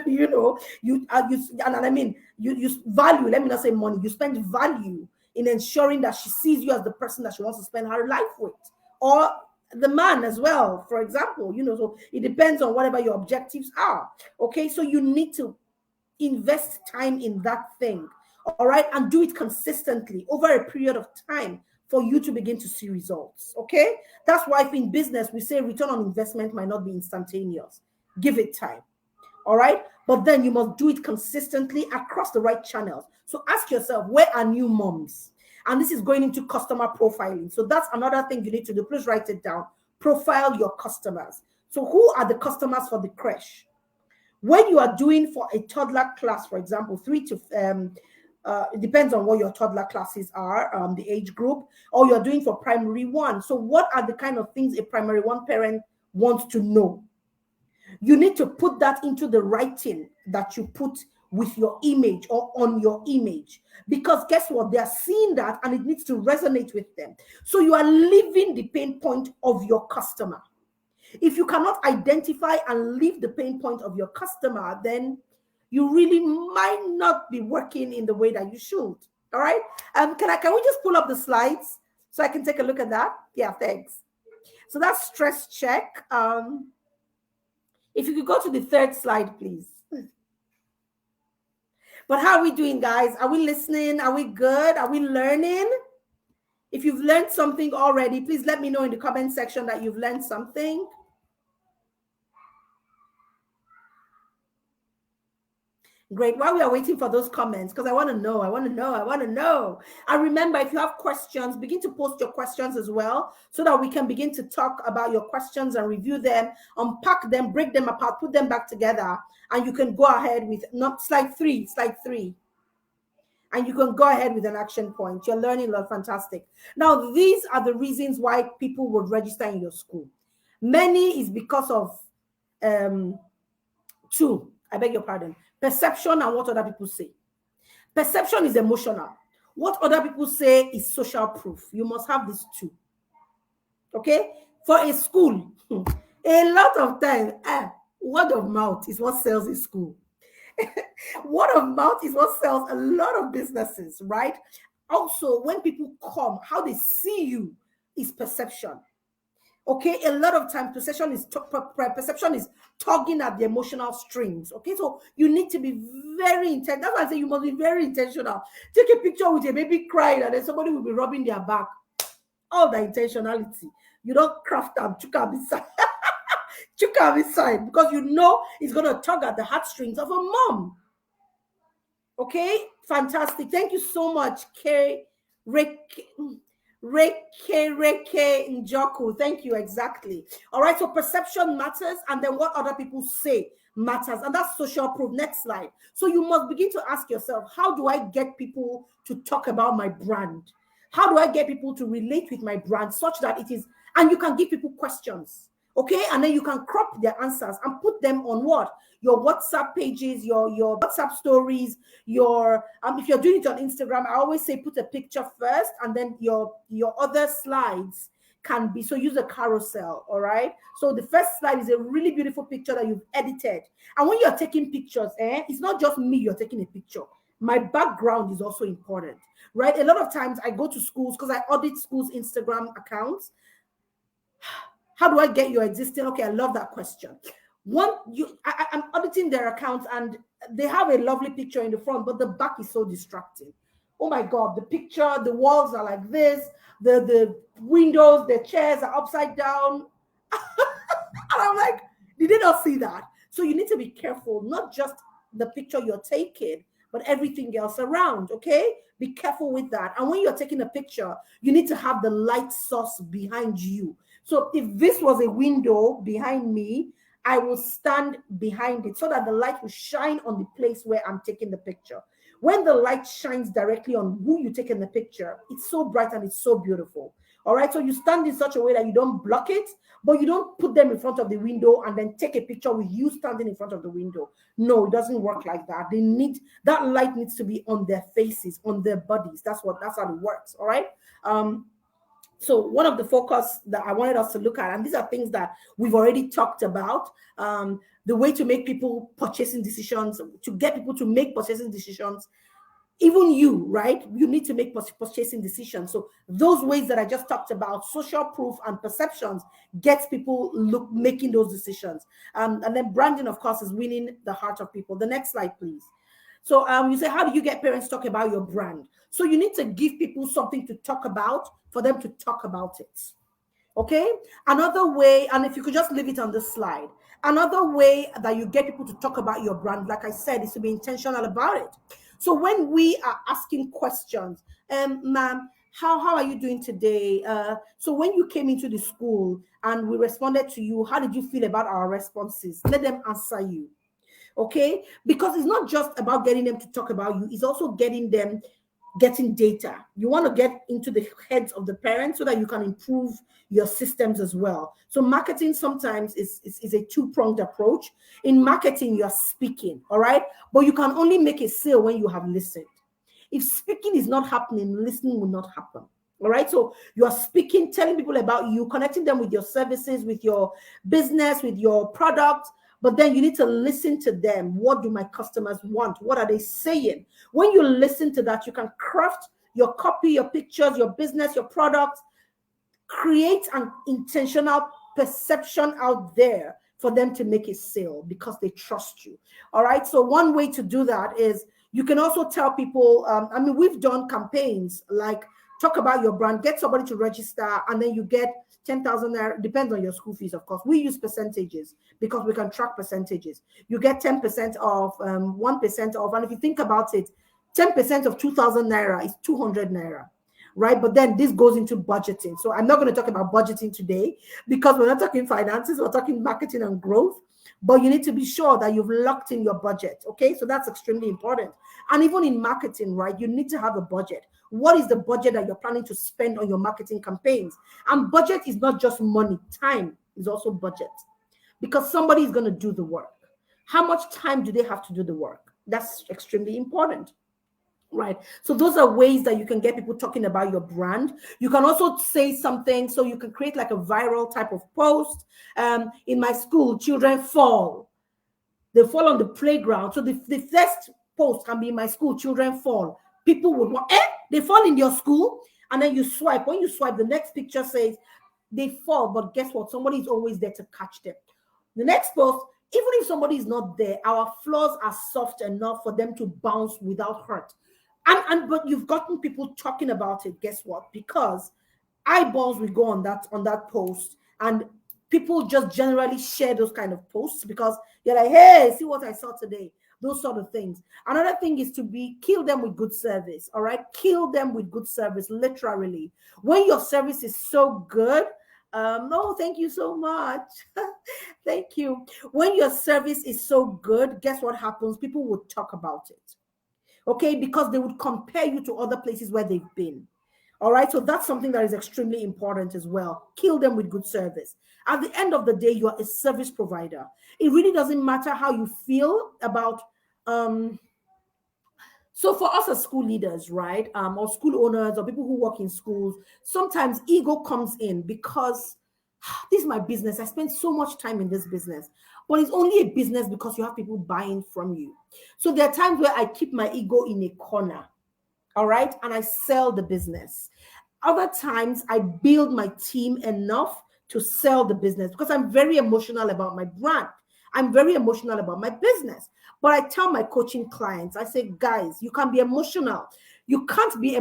You know, you and I mean you value. Let me not say money. You spend value in ensuring that she sees you as the person that she wants to spend her life with, or the man as well, for example. You know, so it depends on whatever your objectives are. Okay, so you need to invest time in that thing. All right, and do it consistently over a period of time for you to begin to see results. Okay, that's why in business we say return on investment might not be instantaneous. Give it time. All right, but then you must do it consistently across the right channels. So ask yourself, where are new moms? And this is going into customer profiling. So that's another thing you need to do. Please write it down. Profile your customers. So who are the customers for the creche? When you are doing for a toddler class, for example, it depends on what your toddler classes are, the age group, or you're doing for primary one. So what are the kind of things a primary one parent wants to know? You need to put that into the writing that you put with your image or on your image, because guess what? They are seeing that and it needs to resonate with them. So you are living the pain point of your customer. If you cannot identify and leave the pain point of your customer, then you really might not be working in the way that you should. All right. Can we just pull up the slides so I can take a look at that? Yeah, thanks. So that's stress check. If you could go to the third slide, please. But how are we doing, guys? Are we listening? Are we good? Are we learning? If you've learned something already, please let me know in the comment section that you've learned something. Great. While we are waiting for those comments, because I want to know. And remember, if you have questions, begin to post your questions as well, so that we can begin to talk about your questions and review them, unpack them, break them apart, put them back together, and you can go ahead with slide three. And you can go ahead with an action point. You're learning a lot. Fantastic. Now, these are the reasons why people would register in your school. Many is because of two. I beg your pardon. Perception and what other people say. Perception is emotional. What other people say is social proof. You must have these two. Okay? For a school, a lot of times, word of mouth is what sells in school. Word of mouth is what sells a lot of businesses, right? Also, when people come, how they see you is perception. Okay, a lot of times perception is tugging at the emotional strings. Okay, so you need to be very intentional. That's why I say you must be very intentional. Take a picture with a baby crying, and then somebody will be rubbing their back. All the intentionality. You don't craft them, chuka inside. Chuka inside, because you know it's going to tug at the heartstrings of a mom. Okay, fantastic. Thank you so much, Reke Njoku. Thank you, exactly. All right, so perception matters, and then what other people say matters, and that's social proof. Next slide. So you must begin to ask yourself, how do I get people to talk about my brand? How do I get people to relate with my brand such that it is, and you can give people questions, okay? And then you can crop their answers and put them on what? Your WhatsApp pages, your WhatsApp stories, your if you're doing it on Instagram, I always say put a picture first, and then your other slides can be, so use a carousel. All right, so the first slide is a really beautiful picture that you've edited, and when you're taking pictures, it's not just me you're taking a picture. My background is also important, right? A lot of times I go to schools because I audit schools' Instagram accounts. How do I get your existing? Okay, I love that question. I'm auditing their accounts, and they have a lovely picture in the front, but the back is so distracting. Oh my God, the picture, the walls are like this, the windows, the chairs are upside down. And I'm like, did they not see that? So you need to be careful, not just the picture you're taking, but everything else around, okay? Be careful with that. And when you're taking a picture, you need to have the light source behind you. So if this was a window behind me, I will stand behind it so that the light will shine on the place where I'm taking the picture. When the light shines directly on who you're taking the picture, it's so bright and it's so beautiful. All right, so you stand in such a way that you don't block it, but you don't put them in front of the window and then take a picture with you standing in front of the window. No, it doesn't work like that. That light needs to be on their faces, on their bodies. That's how it works. All right. So one of the focus that I wanted us to look at, and these are things that we've already talked about, the way to make people purchasing decisions, to get people to make purchasing decisions. Even you, right? You need to make purchasing decisions. So those ways that I just talked about, social proof and perceptions, gets people making those decisions. And then branding, of course, is winning the heart of people. The next slide, please. So you say, how do you get parents to talk about your brand? So you need to give people something to talk about for them to talk about it. Okay? Another way, and if you could just leave it on the slide, another way that you get people to talk about your brand, like I said, is to be intentional about it. So when we are asking questions, ma'am, how are you doing today? So when you came into the school and we responded to you, how did you feel about our responses? Let them answer you. Okay? Because it's not just about getting them to talk about you, it's also getting data. You want to get into the heads of the parents so that you can improve your systems as well. So marketing sometimes is a two-pronged approach. In marketing, you're speaking, all right? But you can only make a sale when you have listened. If speaking is not happening, listening will not happen. All right, so you are speaking, telling people about you, connecting them with your services, with your business, with your product. But then you need to listen to them. What do my customers want? What are they saying? When you listen to that, you can craft your copy, your pictures, your business, your product, create an intentional perception out there for them to make a sale because they trust you. All right. So one way to do that is you can also tell people, we've done campaigns like talk about your brand, get somebody to register, and then you get 10,000 naira, depends on your school fees, of course. We use percentages because we can track percentages. You get 10% off, 1% off. And if you think about it, 10% of 2,000 naira is 200 naira, right? But then this goes into budgeting. So I'm not going to talk about budgeting today because we're not talking finances, we're talking marketing and growth. But you need to be sure that you've locked in your budget, okay? So that's extremely important. And even in marketing, right, you need to have a budget. What is the budget that you're planning to spend on your marketing campaigns? And budget is not just money. Time is also budget because somebody is going to do the work. How much time do they have to do the work? That's extremely important. Right. So those are ways that you can get people talking about your brand. You can also say something, so you can create like a viral type of post. In my school, children fall. They fall on the playground. So the first post can be in my school, children fall. People would want, they fall in your school, and then you swipe. When you swipe, the next picture says they fall, but guess what? Somebody is always there to catch them. The next post, even if somebody is not there, our floors are soft enough for them to bounce without hurt. But you've gotten people talking about it. Guess what? Because eyeballs will go on that post, and people just generally share those kind of posts because you're like, hey, see what I saw today. Those sort of things. Another thing is to kill them with good service. All right, kill them with good service. Literally, when your service is so good. No, thank you so much. Thank you. When your service is so good, guess what happens? People will talk about it. Okay, because they would compare you to other places where they've been. All right, so that's something that is extremely important as well. Kill them with good service. At the end of the day, you are a service provider. It really doesn't matter how you feel about. So for us as school leaders, right, or school owners or people who work in schools, sometimes ego comes in because this is my business. I spend so much time in this business, but it's only a business because you have people buying from you. So there are times where I keep my ego in a corner, all right, and I sell the business. Other times I build my team enough to sell the business because I'm very emotional about my brand. I'm very emotional about my business. But I tell my coaching clients, I say, guys, you can be emotional. You can't be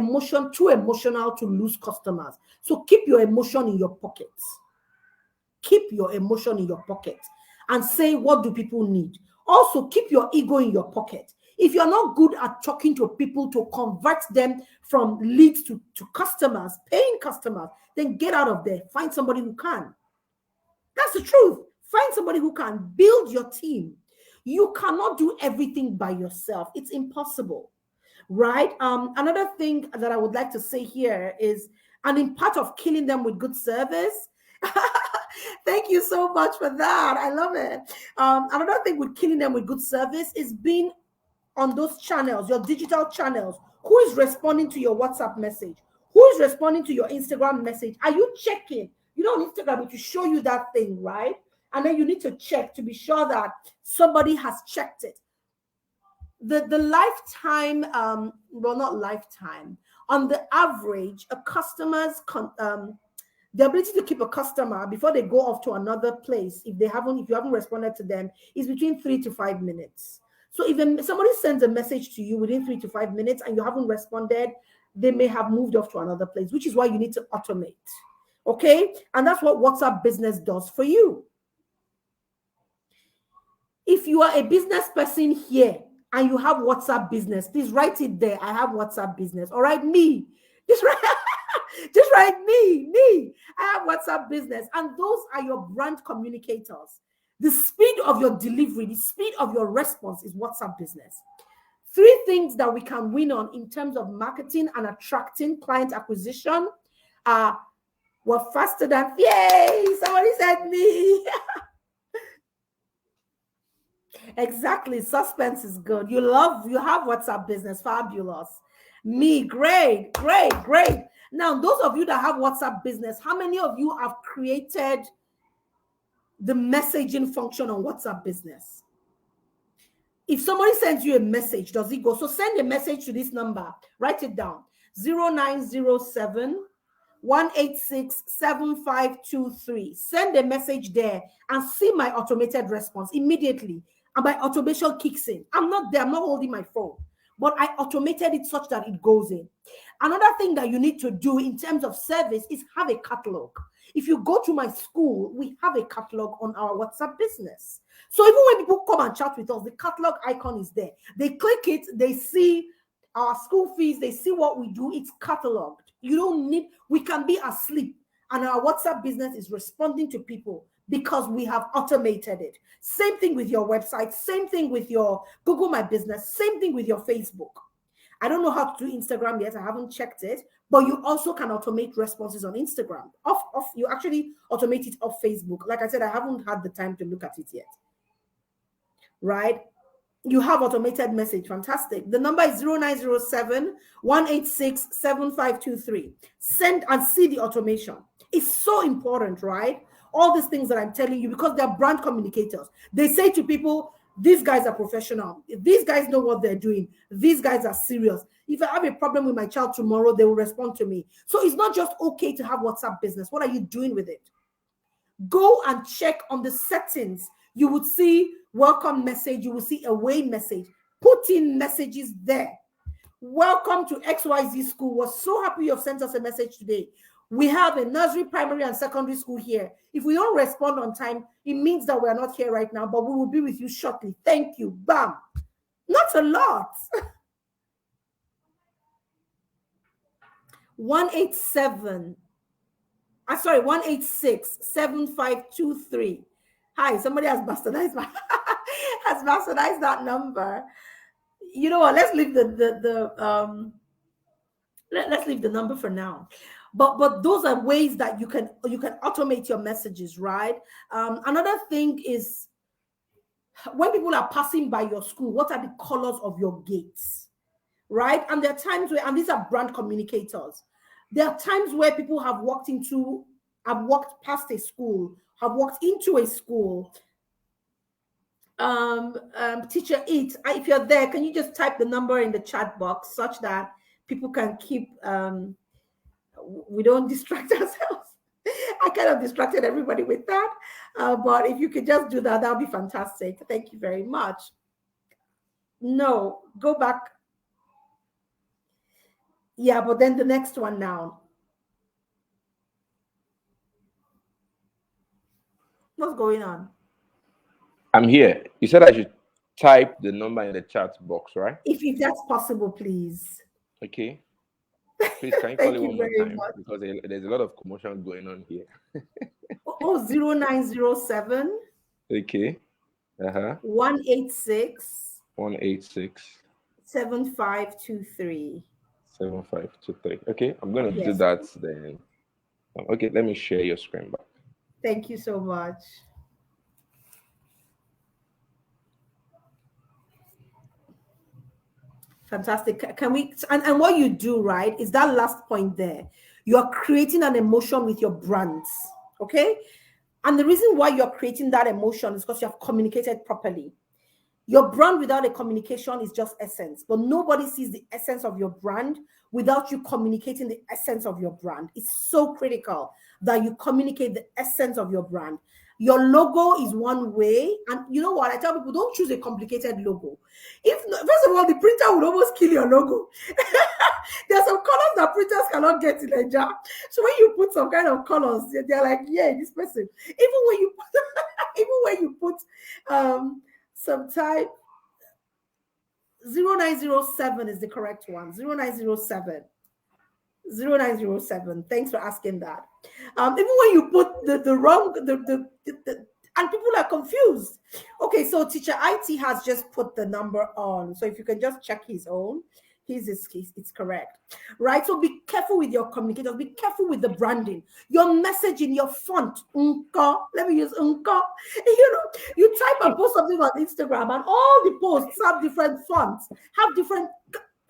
too emotional to lose customers. So keep your emotion in your pockets. Keep your emotion in your pocket and say, what do people need? Also, keep your ego in your pocket. If you're not good at talking to people to convert them from leads to customers, paying customers, then get out of there. Find somebody who can. That's the truth. Find somebody who can build your team. You cannot do everything by yourself. It's impossible, right? Another thing that I would like to say here is, and in part of killing them with good service, thank you so much for that. I love it. Another thing with killing them with good service is being on those channels, your digital channels. Who is responding to your WhatsApp message? Who is responding to your Instagram message? Are you checking? You know, on Instagram, it will show you that thing, right? And then you need to check to be sure that somebody has checked it. The lifetime, well, not lifetime, on the average, a customer's the ability to keep a customer before they go off to another place, if you haven't responded to them, is between 3 to 5 minutes. So if somebody sends a message to you within 3 to 5 minutes and you haven't responded, they may have moved off to another place, which is why you need to automate. Okay? And that's what WhatsApp Business does for you. If you are a business person here and you have WhatsApp Business, please write it there. I have WhatsApp Business. All right, me. Just write me. I have WhatsApp Business. And those are your brand communicators. The speed of your delivery, the speed of your response is WhatsApp Business. 3 things that we can win on in terms of marketing and attracting client acquisition are, we're faster than, yay, somebody said me. Exactly. Suspense is good. You have WhatsApp Business. Fabulous. Me, great. Now, those of you that have WhatsApp Business, how many of you have created the messaging function on WhatsApp Business? If somebody sends you a message, does it go? So send a message to this number. Write it down. 0907 186 7523. Send a message there and see my automated response immediately. And my automation kicks in. I'm not there. I'm not holding my phone. but I automated it such that it goes in. Another thing that you need to do in terms of service is have a catalog. If you go to my school, we have a catalog on our WhatsApp business. So even when people come and chat with us, the catalog icon is there. They click it, they see our school fees, they see what we do, it's cataloged. You don't need, we can be asleep and our WhatsApp business is responding to people because we have automated it. Same thing with your website, same thing with your Google My Business, same thing with your Facebook. I don't know how to do Instagram yet. I haven't checked it, but you also can automate responses on Instagram. You actually automate it off Facebook. Like I said, I haven't had the time to look at it yet. Right? You have automated message. Fantastic. The number is 0907-186-7523. Send and see the automation. It's so important, right? All these things that I'm telling you, because they're brand communicators. They say to people, these guys are professional. These guys know what they're doing. These guys are serious. If I have a problem with my child tomorrow, they will respond to me. So it's not just okay to have WhatsApp business. What are you doing with it? Go and check on the settings. You would see welcome message. You will see away message. Put in messages there. Welcome to XYZ school. We're so happy you have sent us a message today. We have a nursery, primary, and secondary school here. If we don't respond on time, it means that we are not here right now, but we will be with you shortly. Thank you. Bam. Not a lot. 186-7523. Hi, somebody has bastardized that number. You know what? Let's leave let's leave the number for now. But those are ways that you can automate your messages, right? Another thing is when people are passing by your school, what are the colors of your gates, right? And there are times where, and these are brand communicators, there are times where people have walked past a school, have walked into a school. Teacher Eat, if you're there, can you just type the number in the chat box such that people can keep we don't distract ourselves. I kind of distracted everybody with that, but if you could just do that, that would be fantastic. Thank you very much. No, go back. Yeah, but then the next one now. What's going on? I'm here. You said I should type the number in the chat box, right? If that's possible, please. Okay. Please, can you call it one more time? Much. Because there's a lot of commotion going on here. 0907. Okay. 186. 7523. 7523. Okay, I'm going to do that then. Okay, let me share your screen back. Thank you so much. Fantastic. Can we, and what you do, right, is that last point there. You're creating an emotion with your brands, okay? And the reason why you're creating that emotion is because you have communicated properly. Your brand without a communication is just essence, but nobody sees the essence of your brand without you communicating the essence of your brand. It's so critical that you communicate the essence of your brand. Your logo is one way, and you know what? I tell people, don't choose a complicated logo. If first of all, the printer would almost kill your logo. There are some colors that printers cannot get in a jar. So when you put some kind of colors, they're like, yeah, this person. Even when you put some type, 0907 is the correct one. 0907. 0907. Thanks for asking that. Even when you put the wrong, and people are confused. Okay, so Teacher IT has just put the number on. So if you can just check his own, it's correct, right? So be careful with your communicators. Be careful with the branding. Your messaging, your font. Let me use unka. You type and post something on Instagram, and all the posts have different fonts, have different.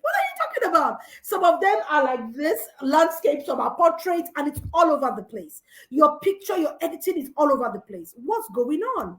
What are you talking about? Some of them are like this, landscape, some are portraits, and it's all over the place. Your picture, your editing is all over the place. What's going on?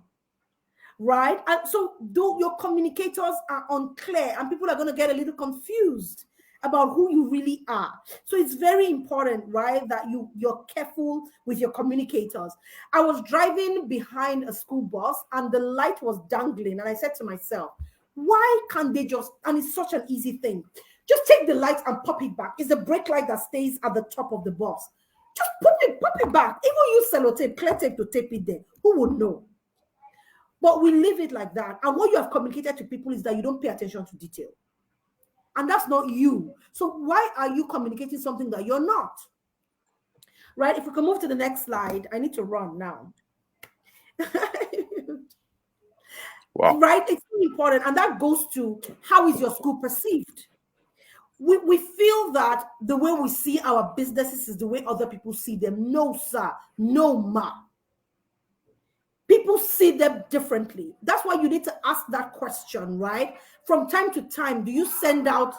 Right? And so your communicators are unclear, and people are going to get a little confused about who you really are. So it's very important, right, that you're careful with your communicators. I was driving behind a school bus, and the light was dangling, and I said to myself, Why can't they just, and it's such an easy thing, just take the light and pop it back. It's the brake light that stays at the top of the box. Just pop it back. Even use sellotape, clear tape to tape it there. Who would know? But we leave it like that. And what you have communicated to people is that you don't pay attention to detail. And that's not you. So why are you communicating something that you're not? Right? If we can move to the next slide, I need to run now. Wow. Right? It's really important. And that goes to, how is your school perceived? We feel that the way we see our businesses is the way other people see them. No, sir. No, ma. People see them differently. That's why you need to ask that question, right? From time to time, do you send out,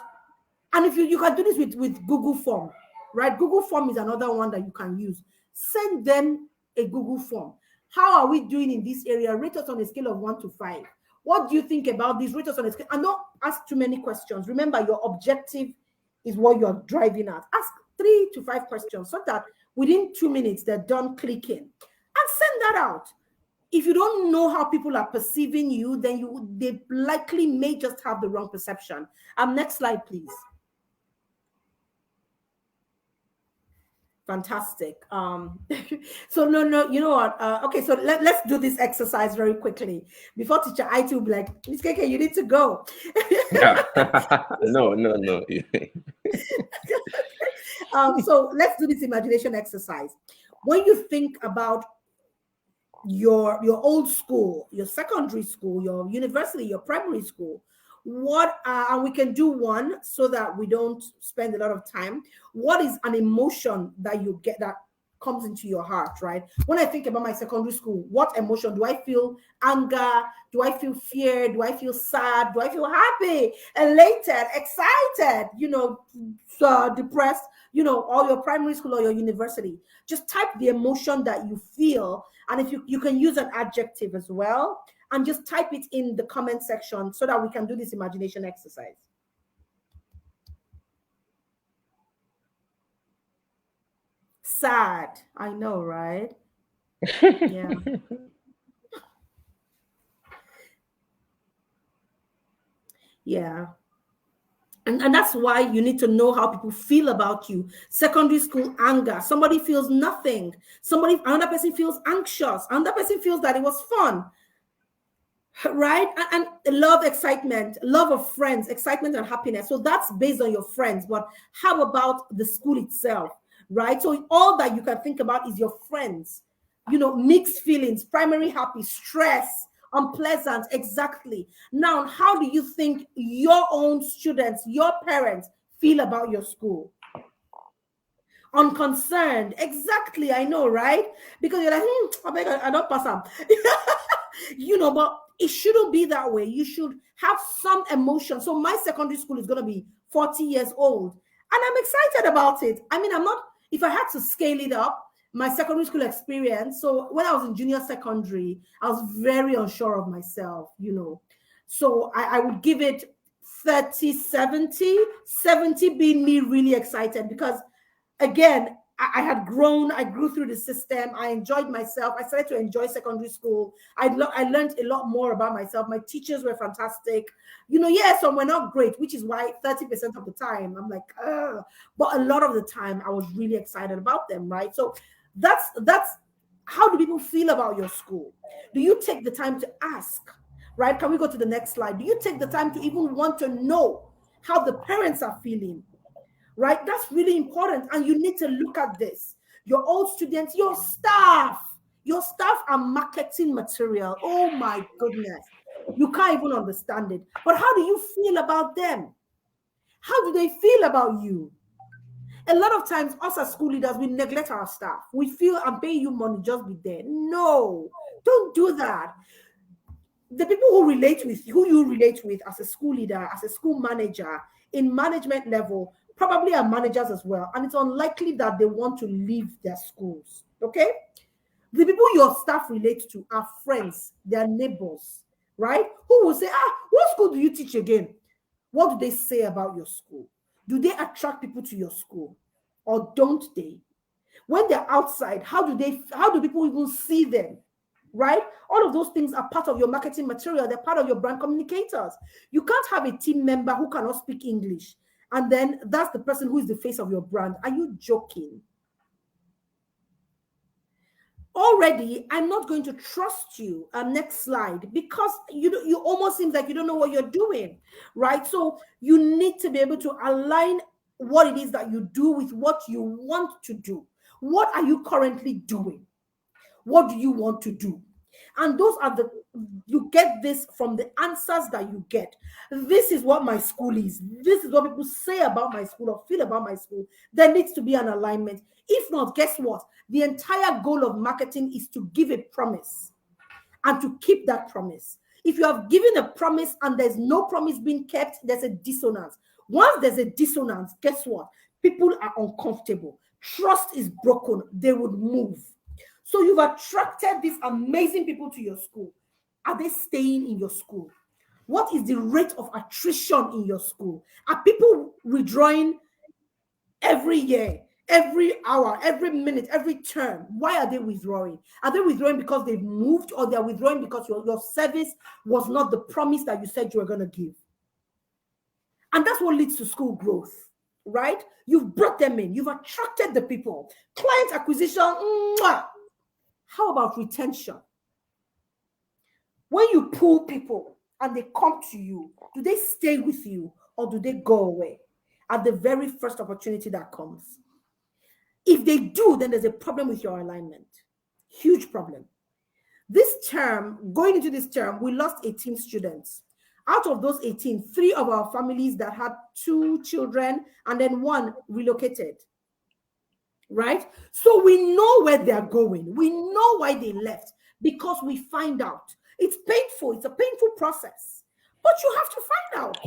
and if you can do this with Google Form, right? Google Form is another one that you can use. Send them a Google Form. How are we doing in this area? Rate us on a scale of 1 to 5. What do you think about this? Rate us on a scale. And don't ask too many questions. Remember, your objective is what you're driving at. Ask 3 to 5 questions so that within 2 minutes, they're done clicking. And send that out. If you don't know how people are perceiving you, then they likely may just have the wrong perception. Next slide, please. Fantastic. So no, you know what? Okay, so let's do this exercise very quickly before teacher IT will be like, Ms. KK, you need to go. Yeah. No. So let's do this imagination exercise. When you think about your old school, your secondary school, your university, your primary school, what and we can do one so that we don't spend a lot of time. What is an emotion that you get that comes into your heart, right? When I think about my secondary school, what emotion do I feel? Anger? Do I feel fear? Do I feel sad? Do I feel happy, elated, excited, depressed? Or your primary school or your university. Just type the emotion that you feel, and if you can use an adjective as well, and just type it in the comment section so that we can do this imagination exercise. Sad. I know, right? Yeah. Yeah. And that's why you need to know how people feel about you. Secondary school, anger. Somebody feels nothing. Another person feels anxious. Another person feels that it was fun. Right? And love, excitement, love of friends, excitement and happiness. So that's based on your friends. But how about the school itself? Right? So all that you can think about is your friends. Mixed feelings, primary happy, stress, unpleasant. Exactly. Now, how do you think your own students, your parents feel about your school? Unconcerned. Exactly. I know, right? Because you're like, I don't pass up. But it shouldn't be that way. You should have some emotion. So my secondary school is going to be 40 years old, and I'm excited about it. I mean, if I had to scale it up, my secondary school experience. So when I was in junior secondary, I was very unsure of myself, So I would give it 30, 70 being me really excited because, again, I had grown. I grew through the system. I enjoyed myself. I started to enjoy secondary school. I learned a lot more about myself. My teachers were fantastic. Some were not great, which is why 30% of the time I'm like, but a lot of the time I was really excited about them, right? So that's how do people feel about your school? Do you take the time to ask, right? Can we go to the next slide? Do you take the time to even want to know how the parents are feeling? Right? That's really important. And you need to look at this. Your old students, your staff are marketing material. Oh my goodness. You can't even understand it. But how do you feel about them? How do they feel about you? A lot of times, us as school leaders, we neglect our staff. We feel, I'm paying you money, just be there. No, don't do that. The people who you relate with as a school leader, as a school manager, in management level, probably are managers as well. And it's unlikely that they want to leave their schools. Okay? The people your staff relate to are friends, their neighbors, right? Who will say, what school do you teach again? What do they say about your school? Do they attract people to your school or don't they? When they're outside, how do people even see them? right? All of those things are part of your marketing material. They're part of your brand communicators. You can't have a team member who cannot speak English, and then that's the person who is the face of your brand. Are you joking? Already, I'm not going to trust you. Next slide, because you almost seem like you don't know what you're doing, right? So you need to be able to align what it is that you do with what you want to do. What are you currently doing? What do you want to do? And those are you get this from the answers that you get. This is what my school is. This is what people say about my school or feel about my school. There needs to be an alignment. If not, guess what? The entire goal of marketing is to give a promise and to keep that promise. If you have given a promise and there's no promise being kept, there's a dissonance. Once there's a dissonance, guess what? People are uncomfortable. Trust is broken. They would move. So you've attracted these amazing people to your school. Are they staying in your school? What is the rate of attrition in your school? Are people withdrawing every year, every hour, every minute, every term? Why are they withdrawing? Are they withdrawing because they've moved, or they're withdrawing because your service was not the promise that you said you were going to give? And that's what leads to school growth, right? You've brought them in. You've attracted the people. Client acquisition, mwah. How about retention? When you pull people and they come to you, do they stay with you or do they go away at the very first opportunity that comes? If they do, then there's a problem with your alignment. Huge problem. This term, going into this term, we lost 18 students. Out of those 18, 3 of our families that had 2 children and then 1 relocated. Right? So we know where they're going. We know why they left, because we find out. It's painful. It's a painful process, but you have to find out.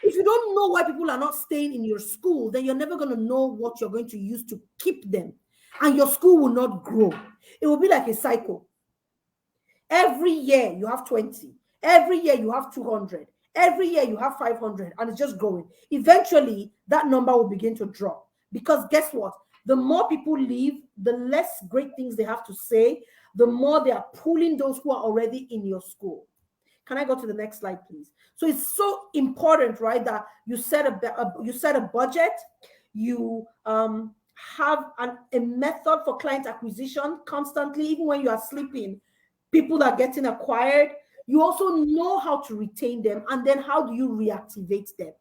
If you don't know why people are not staying in your school, then you're never going to know what you're going to use to keep them, and your school will not grow. It will be like a cycle. Every year you have 20. Every year you have 200. Every year you have 500, and it's just growing. Eventually, that number will begin to drop, because guess what? The more people leave, the less great things they have to say, the more they are pulling those who are already in your school. Can I go to the next slide, please? So it's so important, right, that you set a budget, you have a method for client acquisition constantly. Even when you are sleeping, people are getting acquired. You also know how to retain them, and then how do you reactivate them?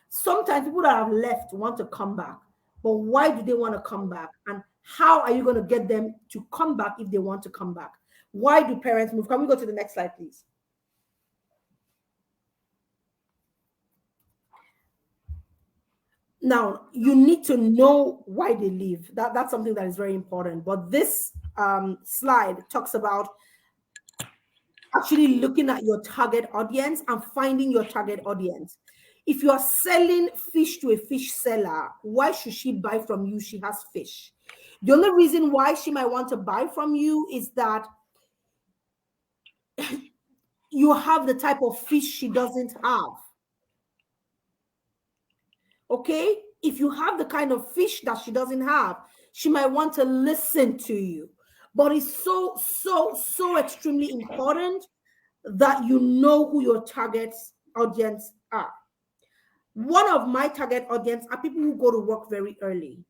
Sometimes people that have left want to come back. But why do they want to come back? And how are you going to get them to come back if they want to come back? Why do parents move? Can we go to the next slide, please? Now, you need to know why they leave. That's something that is very important. But this slide talks about actually looking at your target audience and finding your target audience. If you are selling fish to a fish seller, why should she buy from you? She has fish. The only reason why she might want to buy from you is that you have the type of fish she doesn't have. Okay? If you have the kind of fish that she doesn't have, she might want to listen to you. But it's so extremely important that you know who your target audience are. One of my target audience are people who go to work very early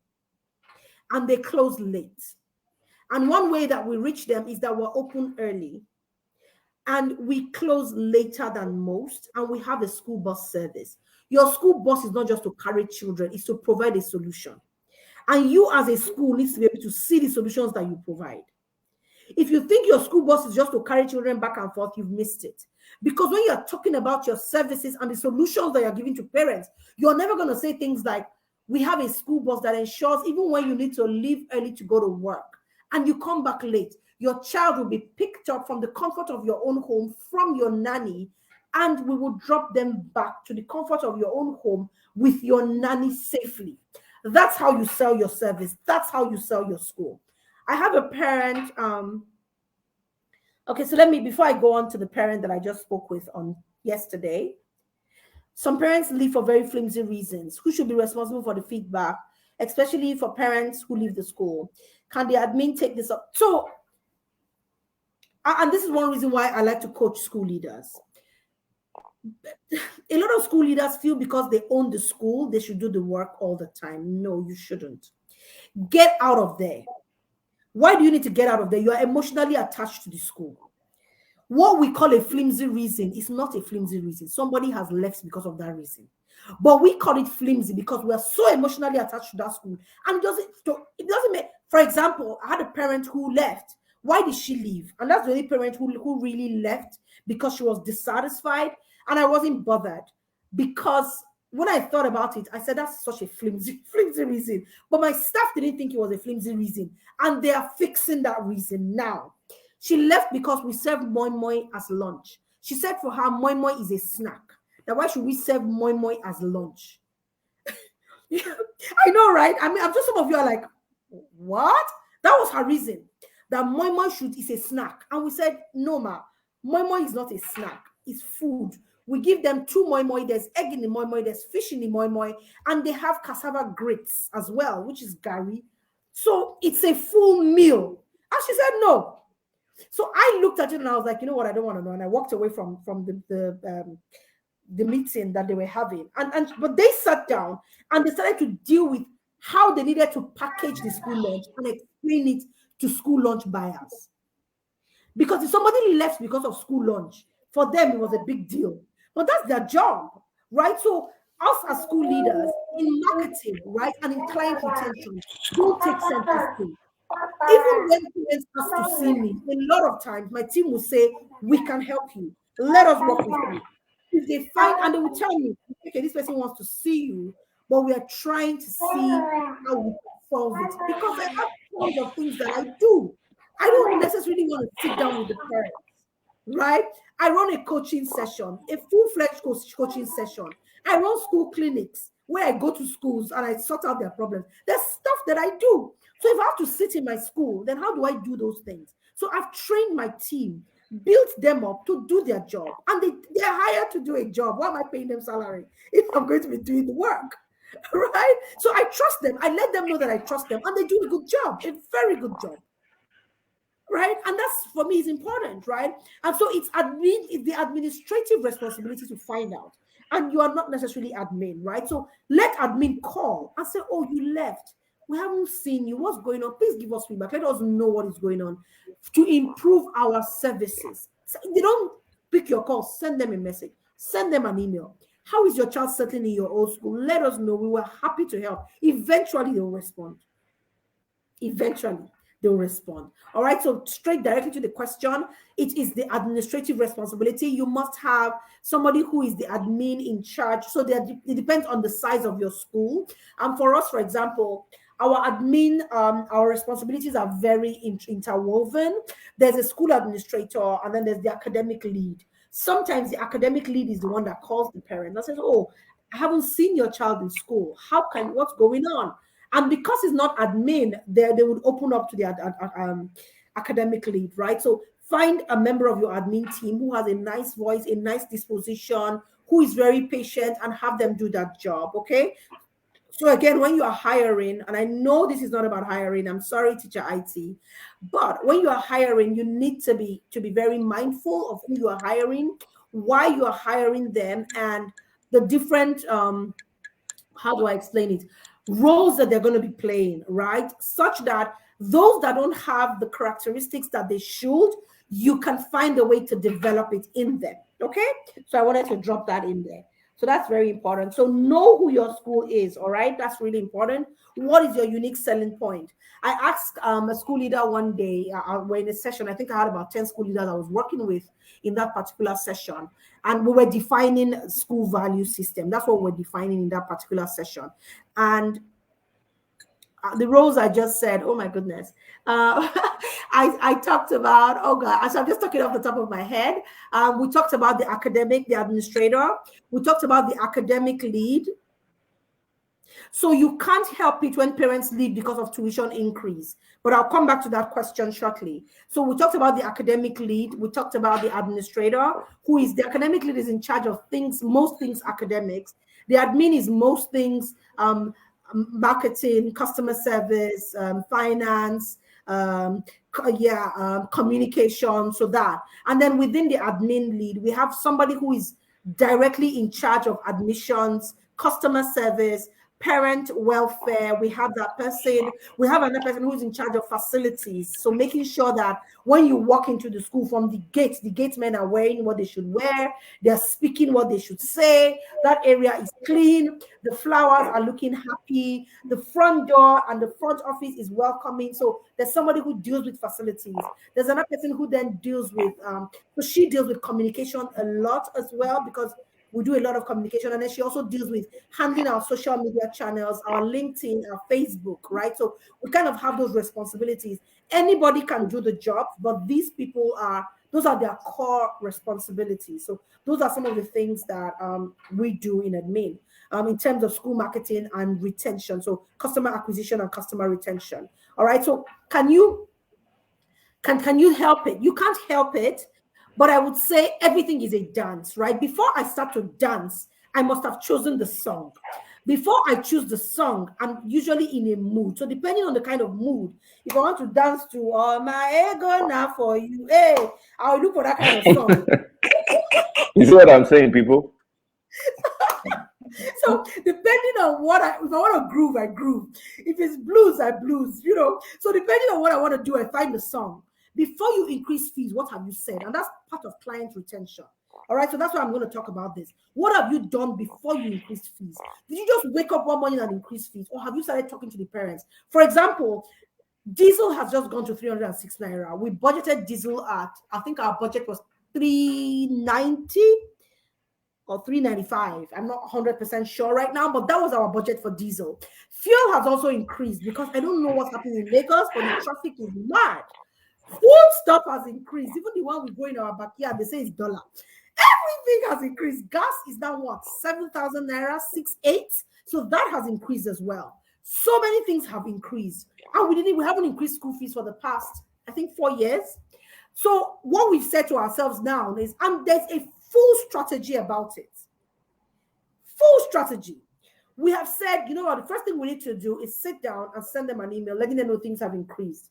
and they close late. And one way that we reach them is that we're open early and we close later than most, and we have a school bus service. Your school bus is not just to carry children, it's to provide a solution. And you as a school needs to be able to see the solutions that you provide. If you think your school bus is just to carry children back and forth, you've missed it. Because when you're talking about your services and the solutions that you're giving to parents, you're never going to say things like, we have a school bus that ensures even when you need to leave early to go to work and you come back late, your child will be picked up from the comfort of your own home from your nanny, and we will drop them back to the comfort of your own home with your nanny safely. That's how you sell your service. That's how you sell your school. I have a parent. Okay, so before I go on to the parent that I just spoke with on yesterday, some parents leave for very flimsy reasons. Who should be responsible for the feedback, especially for parents who leave the school? Can the admin take this up? So And this is one reason why I like to coach school leaders. A lot of school leaders feel because they own the school, they should do the work all the time. No, you shouldn't. Get out of there. Why do you need to get out of there? You are emotionally attached to the school. What we call a flimsy reason is not a flimsy reason. Somebody has left because of that reason. But we call it flimsy because we are so emotionally attached to that school. And it doesn't make, for example, I had a parent who left. Why did she leave? And that's the only parent who really left because she was dissatisfied. And I wasn't bothered because when I thought about it, I said, that's such a flimsy reason. But my staff didn't think it was a flimsy reason. And they are fixing that reason now. She left because we served moi moi as lunch. She said for her, moi moi is a snack. Now, why should we serve moi moi as lunch? I know, right? I mean, I'm sure some of you are like, what? That was her reason. That moi moi is a snack. And we said, no, ma, moi moi is not a snack. It's food. We give them 2 moi moi. There's egg in the moi moi. There's fish in the moi moi. And they have cassava grits as well, which is gari. So it's a full meal. And she said, no. So I looked at it and I was like, you know what? I don't want to know. And I walked away from the meeting that they were having. But they sat down and they started to deal with how they needed to package the school lunch and explain it to school lunch buyers. Because if somebody left because of school lunch, for them, it was a big deal. But that's their job, right? So us as school leaders in marketing, right, and in client retention, don't take center stage. Even when parents ask to see me, a lot of times my team will say, we can help you. Let us work with you. If they find, and they will tell me, okay, this person wants to see you, but we are trying to see how we can solve it. Because I have tons of things that I do. I don't necessarily want to sit down with the parents, right? I run a coaching session, a full-fledged coaching session. I run school clinics where I go to schools and I sort out their problems. There's stuff that I do. So if I have to sit in my school, then how do I do those things? So I've trained my team, built them up to do their job. And they're hired to do a job. Why am I paying them salary if I'm going to be doing the work? Right? So I trust them. I let them know that I trust them. And they do a good job, a very good job. Right? And that's, for me, is important, right? And so it's the administrative responsibility to find out. And you are not necessarily admin, right? So let admin call and say, oh, you left. We haven't seen you. What's going on? Please give us feedback. Let us know what is going on to improve our services. So they don't pick your call. Send them a message. Send them an email. How is your child settling in your old school? Let us know. We were happy to help. Eventually, they'll respond. Eventually, they'll respond. All right. So straight directly to the question, it is the administrative responsibility. You must have somebody who is the admin in charge. So it depends on the size of your school. And for us, for example, our admin, our responsibilities are very interwoven. There's a school administrator, and then there's the academic lead. Sometimes the academic lead is the one that calls the parent and says, oh, I haven't seen your child in school. What's going on? And because it's not admin, they would open up to the academic lead, right? So find a member of your admin team who has a nice voice, a nice disposition, who is very patient, and have them do that job, okay? So again, when you are hiring, and I know this is not about hiring, I'm sorry, Teacher IT, but when you are hiring, you need to be very mindful of who you are hiring, why you are hiring them, and the different, how do I explain it? Roles that they're going to be playing, right? Such that those that don't have the characteristics that they should, you can find a way to develop it in them, okay? So I wanted to drop that in there. So that's very important. So know who your school is, all right? That's really important. What is your unique selling point? I asked a school leader one day, we're in a session, I think I had about 10 school leaders I was working with in that particular session. And we were defining school value system. That's what we're defining in that particular session. And the roles I just said, oh my goodness. I talked about, oh God, so I'm just talking off the top of my head. We talked about the academic, the administrator. We talked about the academic lead. So you can't help it when parents leave because of tuition increase. But I'll come back to that question shortly. So we talked about the academic lead. We talked about the administrator, who is the academic lead is in charge of things, most things academics. The admin is most things marketing, customer service, finance, communication, so that. And then within the admin lead, we have somebody who is directly in charge of admissions, customer service, parent welfare. We have that person. We have another person who's in charge of facilities, so making sure that when you walk into the school from the gate men are wearing what they should wear, they're speaking what they should say, that area is clean, the flowers are looking happy, the front door and the front office is welcoming. So there's somebody who deals with facilities. There's another person who then deals with so she deals with communication a lot as well, because we do a lot of communication. And then she also deals with handling our social media channels, our LinkedIn, our Facebook, right? So we kind of have those responsibilities. Anybody can do the job, but these people those are their core responsibilities. So those are some of the things that we do in admin in terms of school marketing and retention. So customer acquisition and customer retention. All right. So can you help it? You can't help it. But I would say everything is a dance, right? Before I start to dance, I must have chosen the song. Before I choose the song, I'm usually in a mood. So depending on the kind of mood, if I want to dance to my ego now for you, hey, I'll look for that kind of song. You see what I'm saying, people? So depending on if I want to groove, I groove. If it's blues, I blues, you know. So depending on what I want to do, I find the song. Before you increase fees, what have you said? And that's part of client retention. All right, so that's why I'm going to talk about this. What have you done before you increased fees? Did you just wake up one morning and increase fees? Or have you started talking to the parents? For example, diesel has just gone to 306 naira. We budgeted diesel at, I think our budget was 390 or 395. I'm not 100% sure right now, but that was our budget for diesel. Fuel has also increased because I don't know what's happening in Lagos, but the traffic is mad. Food stuff has increased. Even the one we go in our backyard, they say it's $1. Everything has increased. Gas is now what? 7,000 naira, 6,800. So that has increased as well. So many things have increased. And we haven't increased school fees for the past, I think, 4 years. So what we've said to ourselves now is, and there's a full strategy about it. Full strategy. We have said, you know what, the first thing we need to do is sit down and send them an email, letting them know things have increased.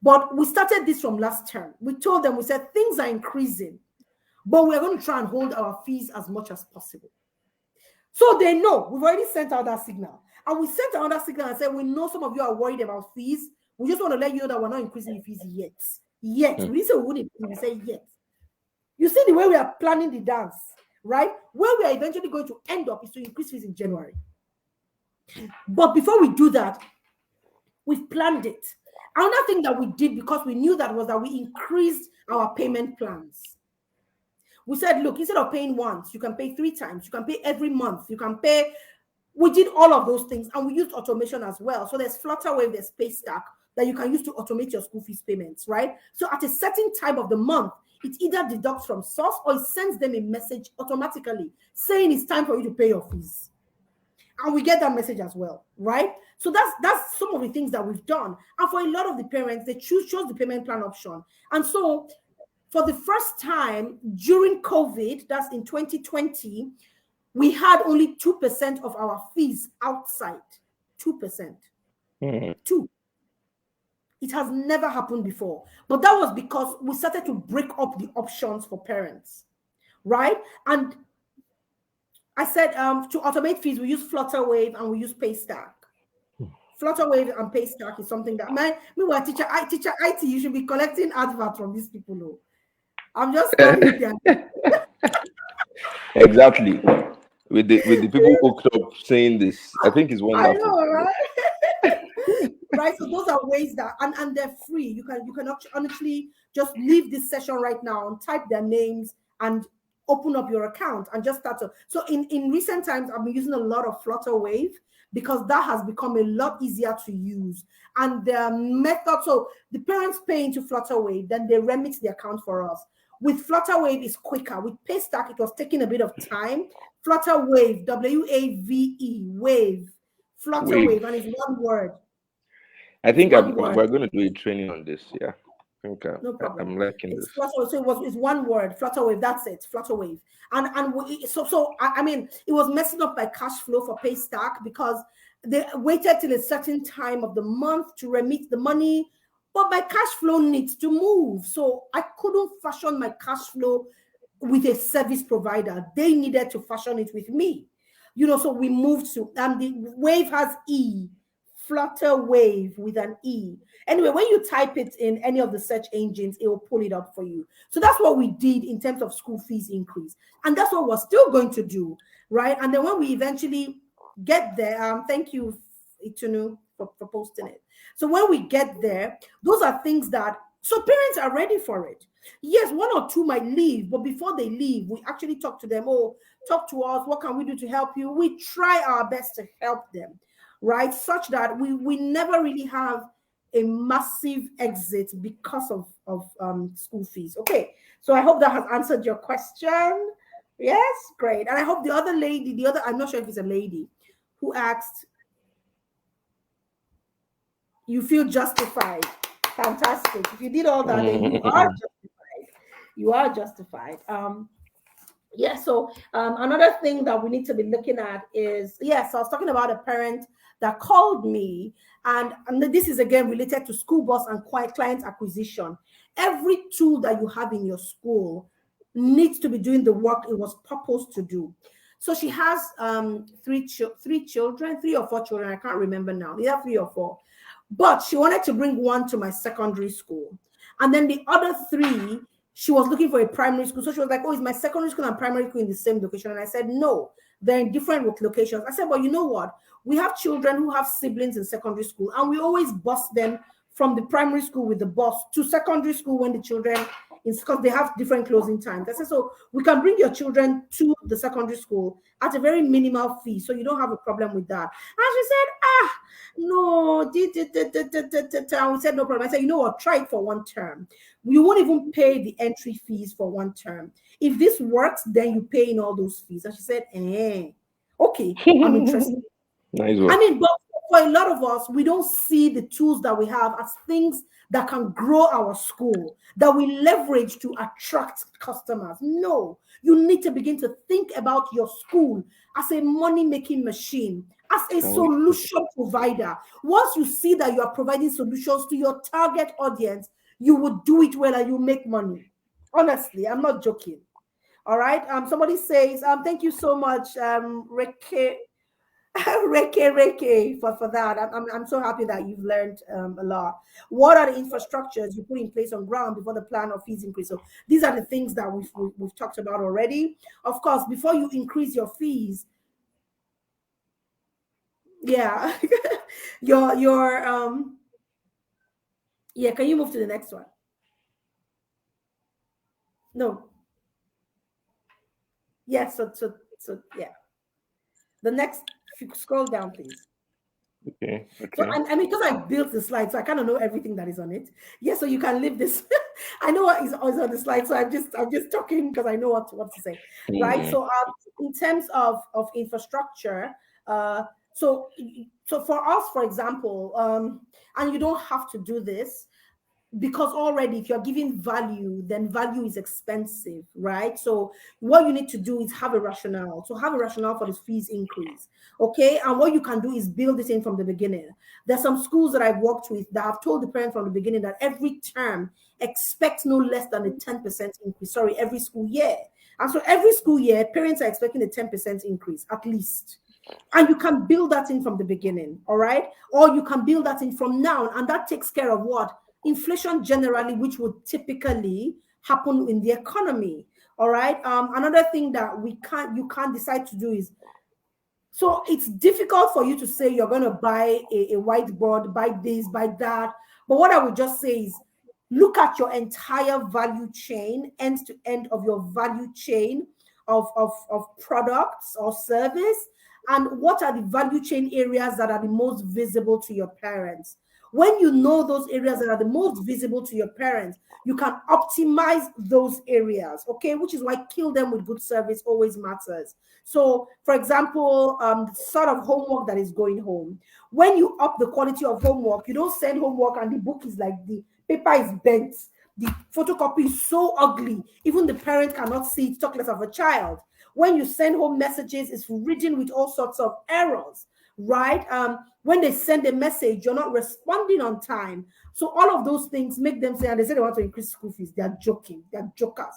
But we started this from last term. We told them, we said, things are increasing, but we're going to try and hold our fees as much as possible. So they know we've already sent out that signal. And we sent out that signal and said, we know some of you are worried about fees. We just want to let you know that we're not increasing the fees yet. Yet. We didn't say we wouldn't, we say yet. You see the way we are planning the dance, right? Where we are eventually going to end up is to increase fees in January. But before we do that, we've planned it. Another thing that we did, because we knew that, was that we increased our payment plans. We said, look, instead of paying once, you can pay 3 times. You can pay every month. You can pay. We did all of those things, and we used automation as well. So there's Flutterwave, there's Paystack that you can use to automate your school fees payments, right? So at a certain time of the month, it either deducts from source or it sends them a message automatically saying it's time for you to pay your fees. And we get that message as well, right? So that's some of the things that we've done. And for a lot of the parents, they chose the payment plan option. And so for the first time during COVID, that's in 2020, we had only 2% of our fees outside. 2%. 2. It has never happened before. But that was because we started to break up the options for parents, right? And I said to automate fees, we use Flutterwave and we use Paystack. Flutterwave and Paystack is something that meanwhile, teacher IT, you should be collecting adverts from these people. No. I'm just telling you. Exactly. With the people hooked up saying this, I think it's wonderful. I know, right? Right. So those are ways that and they're free. You can honestly just leave this session right now and type their names and open up your account and just start to. So in recent times, I've been using a lot of Flutterwave because that has become a lot easier to use. And the method, so the parents pay into Flutterwave, then they remit the account for us. With Flutterwave, it's quicker. With Paystack, it was taking a bit of time. Flutterwave, W-A-V-E, wave, Flutterwave, and it's one word. I think we're going to do a training on this. Yeah, I think no problem. I'm liking this. So it's one word, Flutterwave. That's it, Flutterwave. So I mean, it was messing up my cash flow for Paystack because they waited till a certain time of the month to remit the money. but my cash flow needs to move. So I couldn't fashion my cash flow with a service provider. They needed to fashion it with me. So we moved to, and the Wave has E, Flutter Wave with an E. Anyway, when you type it in any of the search engines, it will pull it up for you. So that's what we did in terms of school fees increase. And that's what we're still going to do, right? And then when we eventually get there, thank you, Itunu, for posting it. So when we get there, those are things that, so parents are ready for it. Yes, 1 or 2 might leave, but before they leave, we actually talk to them. Oh, talk to us. What can we do to help you? We try our best to help them, right? Such that we never really have a massive exit because of school fees. Okay, so I hope that has answered your question. Yes, great. And I hope the other lady, I'm not sure if it's a lady, who asked, you feel justified. Fantastic. If you did all that, then you are justified. You are justified. Yeah, so another thing that we need to be looking at is, yes, I was talking about a parent that called me, and this is again related to school bus and client acquisition. Every tool that you have in your school needs to be doing the work it was purposed to do. So she has 3 children, 3 or 4 children, I can't remember now, either 3 or 4. But she wanted to bring 1 to my secondary school. And then the other 3, she was looking for a primary school. So she was like, oh, is my secondary school and primary school in the same location? And I said, no, they're in different locations. I said, well, you know what? We have children who have siblings in secondary school, and we always bus them from the primary school with the bus to secondary school when the children, because they have different closing times. I said, so we can bring your children to the secondary school at a very minimal fee, so you don't have a problem with that. And she said, no, and we said, no problem. I said, you know what, try it for 1 term. You won't even pay the entry fees for 1 term. If this works, then you pay in all those fees. And she said, okay, I'm interested. Nice work. I mean, but for a lot of us, we don't see the tools that we have as things that can grow our school, that we leverage to attract customers. No, you need to begin to think about your school as a money-making machine, as a solution provider. Once you see that you are providing solutions to your target audience, you would do it well and you make money. Honestly, I'm not joking. All right. Somebody says, thank you so much, Reke, for that. I'm so happy that you've learned a lot. What are the infrastructures you put in place on ground before the plan of fees increase? So these are the things that we've talked about already. Of course, before you increase your fees, yeah, your yeah. Can you move to the next one? No. Yes. So yeah. The next. If you scroll down, please. Okay. So, I mean, because I built the slide, so I kind of know everything that is on it. Yes, so you can leave this. I know what is on the slide, so I'm just talking because I know what to say, right? So, in terms of infrastructure, so for us, for example, and you don't have to do this, because already if you're giving value, then value is expensive, right? So what you need to do is have a rationale. So have a rationale for this fees increase, okay? And what you can do is build it in from the beginning. There's some schools that I've worked with that have told the parents from the beginning that every term expect no less than a 10% increase. Sorry, every school year. And so every school year, parents are expecting a 10% increase at least. And you can build that in from the beginning, all right? Or you can build that in from now, and that takes care of what? Inflation generally, which would typically happen in the economy. All right. Another thing that you can't decide to do is, so it's difficult for you to say you're going to buy a whiteboard, buy this, buy that. But what I would just say is, look at your entire value chain, end to end of your value chain of products or service, and what are the value chain areas that are the most visible to your parents. When you know those areas that are the most visible to your parents, you can optimize those areas, okay? Which is why kill them with good service always matters. So, for example, the sort of homework that is going home. When you up the quality of homework, you don't send homework and the book is like, the paper is bent, the photocopy is so ugly, even the parent cannot see it, talk less of a child. When you send home messages, it's written with all sorts of errors, right? When they send a message, you're not responding on time. So all of those things make them say, and they say they want to increase school fees. They're joking. They're jokers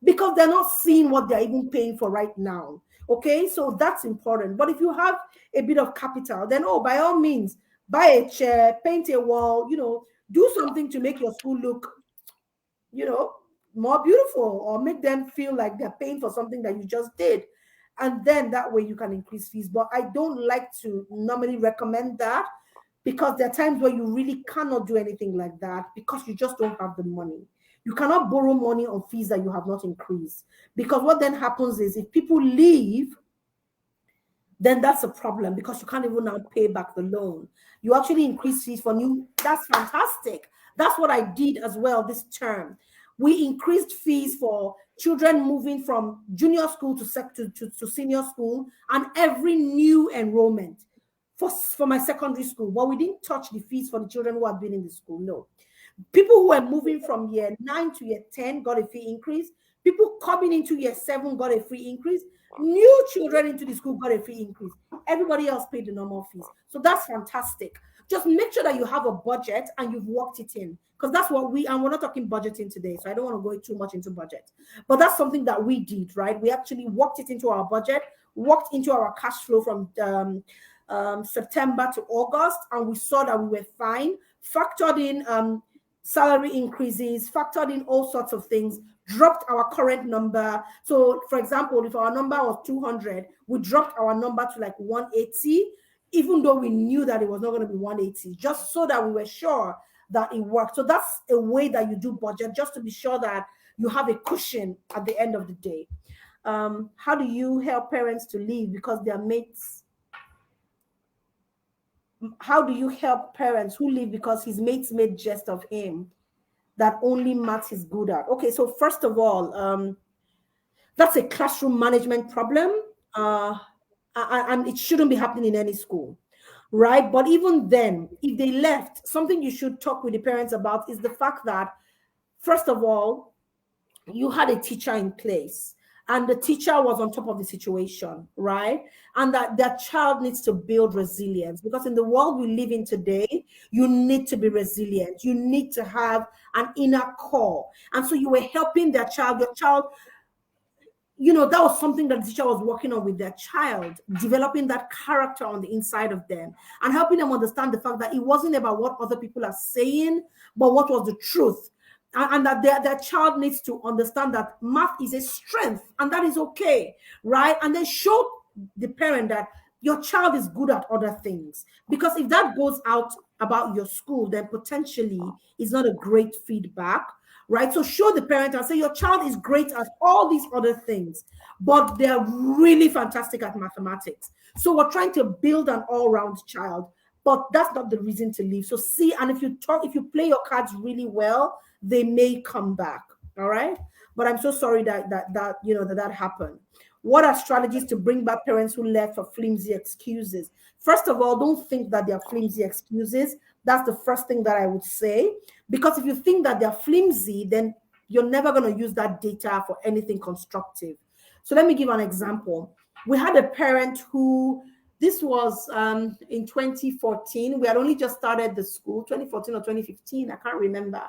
because they're not seeing what they're even paying for right now. Okay, so that's important. But if you have a bit of capital, then by all means, buy a chair, paint a wall, do something to make your school look, more beautiful, or make them feel like they're paying for something that you just did. And then that way you can increase fees. But I don't like to normally recommend that, because there are times where you really cannot do anything like that because you just don't have the money. You cannot borrow money on fees that you have not increased, because what then happens is if people leave, then that's a problem, because you can't even now pay back the loan. You actually increase fees for new. That's fantastic. That's what I did as well this term. We increased fees for children moving from junior school to senior school, and every new enrollment for my secondary school. But we didn't touch the fees for the children who had been in the school. No. People who were moving from year 9 to year 10 got a fee increase. People coming into year 7 got a free increase. New children into the school got a free increase. Everybody else paid the normal fees. So that's fantastic. Just make sure that you have a budget and you've worked it in, because that's what and we're not talking budgeting today, so I don't want to go too much into budget. But that's something that we did, right? We actually worked it into our budget, worked into our cash flow from September to August, and we saw that we were fine, factored in salary increases, factored in all sorts of things, dropped our current number. So, for example, if our number was 200, we dropped our number to like 180, even though we knew that it was not going to be 180, just so that we were sure that it worked. So that's a way that you do budget, just to be sure that you have a cushion at the end of the day. How do you help parents to leave because their mates? How do you help parents who leave because his mates made jest of him that only maths is good at? Okay, so first of all, that's a classroom management problem, and it shouldn't be happening in any school, right? But even then, if they left, something you should talk with the parents about is the fact that, first of all, you had a teacher in place, and the teacher was on top of the situation, right? And that their child needs to build resilience, because in the world we live in today, you need to be resilient. You need to have an inner core. And so you were helping their child, your child, that was something that the teacher was working on with their child, developing that character on the inside of them and helping them understand the fact that it wasn't about what other people are saying, but what was the truth. And that their child needs to understand that math is a strength, and that is okay, right? And then show the parent that your child is good at other things. Because if that goes out about your school, then potentially it's not a great feedback, right? So show the parent and say, your child is great at all these other things, but they're really fantastic at mathematics. So we're trying to build an all-round child, but that's not the reason to leave. So see, and if you play your cards really well, they may come back. All right. But I'm so sorry that happened. What are strategies to bring back parents who left for flimsy excuses? First of all, don't think that they're flimsy excuses. That's the first thing that I would say. Because if you think that they're flimsy, then you're never going to use that data for anything constructive. So let me give an example. We had a parent who, this was in 2014. We had only just started the school, 2014 or 2015. I can't remember.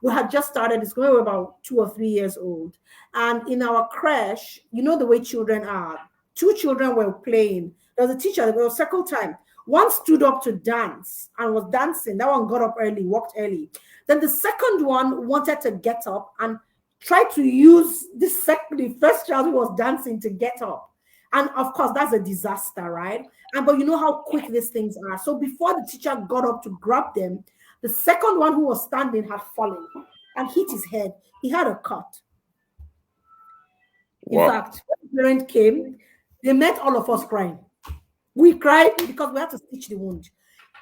We had just started the school. We were about 2 or 3 years old. And in our creche, you know the way children are. 2 children were playing. There was a teacher, there was circle time. One stood up to dance and was dancing. That one got up early, walked early. Then the second one wanted to get up and tried to use the first child who was dancing to get up. And of course, that's a disaster, right? But you know how quick these things are. So before the teacher got up to grab them, the second one who was standing had fallen and hit his head. He had a cut. In fact, when the parent came, they met all of us crying. We cried because we had to stitch the wound.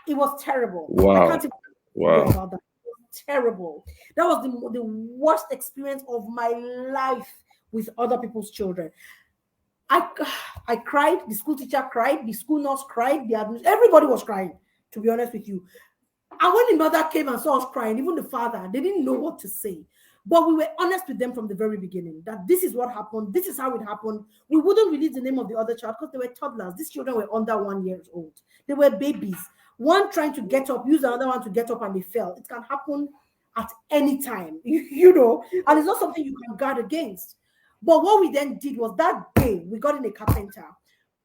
It was terrible. Wow. I can't even about that. It was terrible. That was the worst experience of my life with other people's children. I cried, the school teacher cried, the school nurse cried, everybody was crying, to be honest with you. And when the mother came and saw us crying, even the father, they didn't know what to say. But we were honest with them from the very beginning that this is what happened, this is how it happened. We wouldn't release the name of the other child because they were toddlers. These children were under 1 year old. They were babies. one trying to get up, use another one to get up and they fell. It can happen at any time, you know, and it's not something you can guard against. But what we then did was that day we got in a carpenter.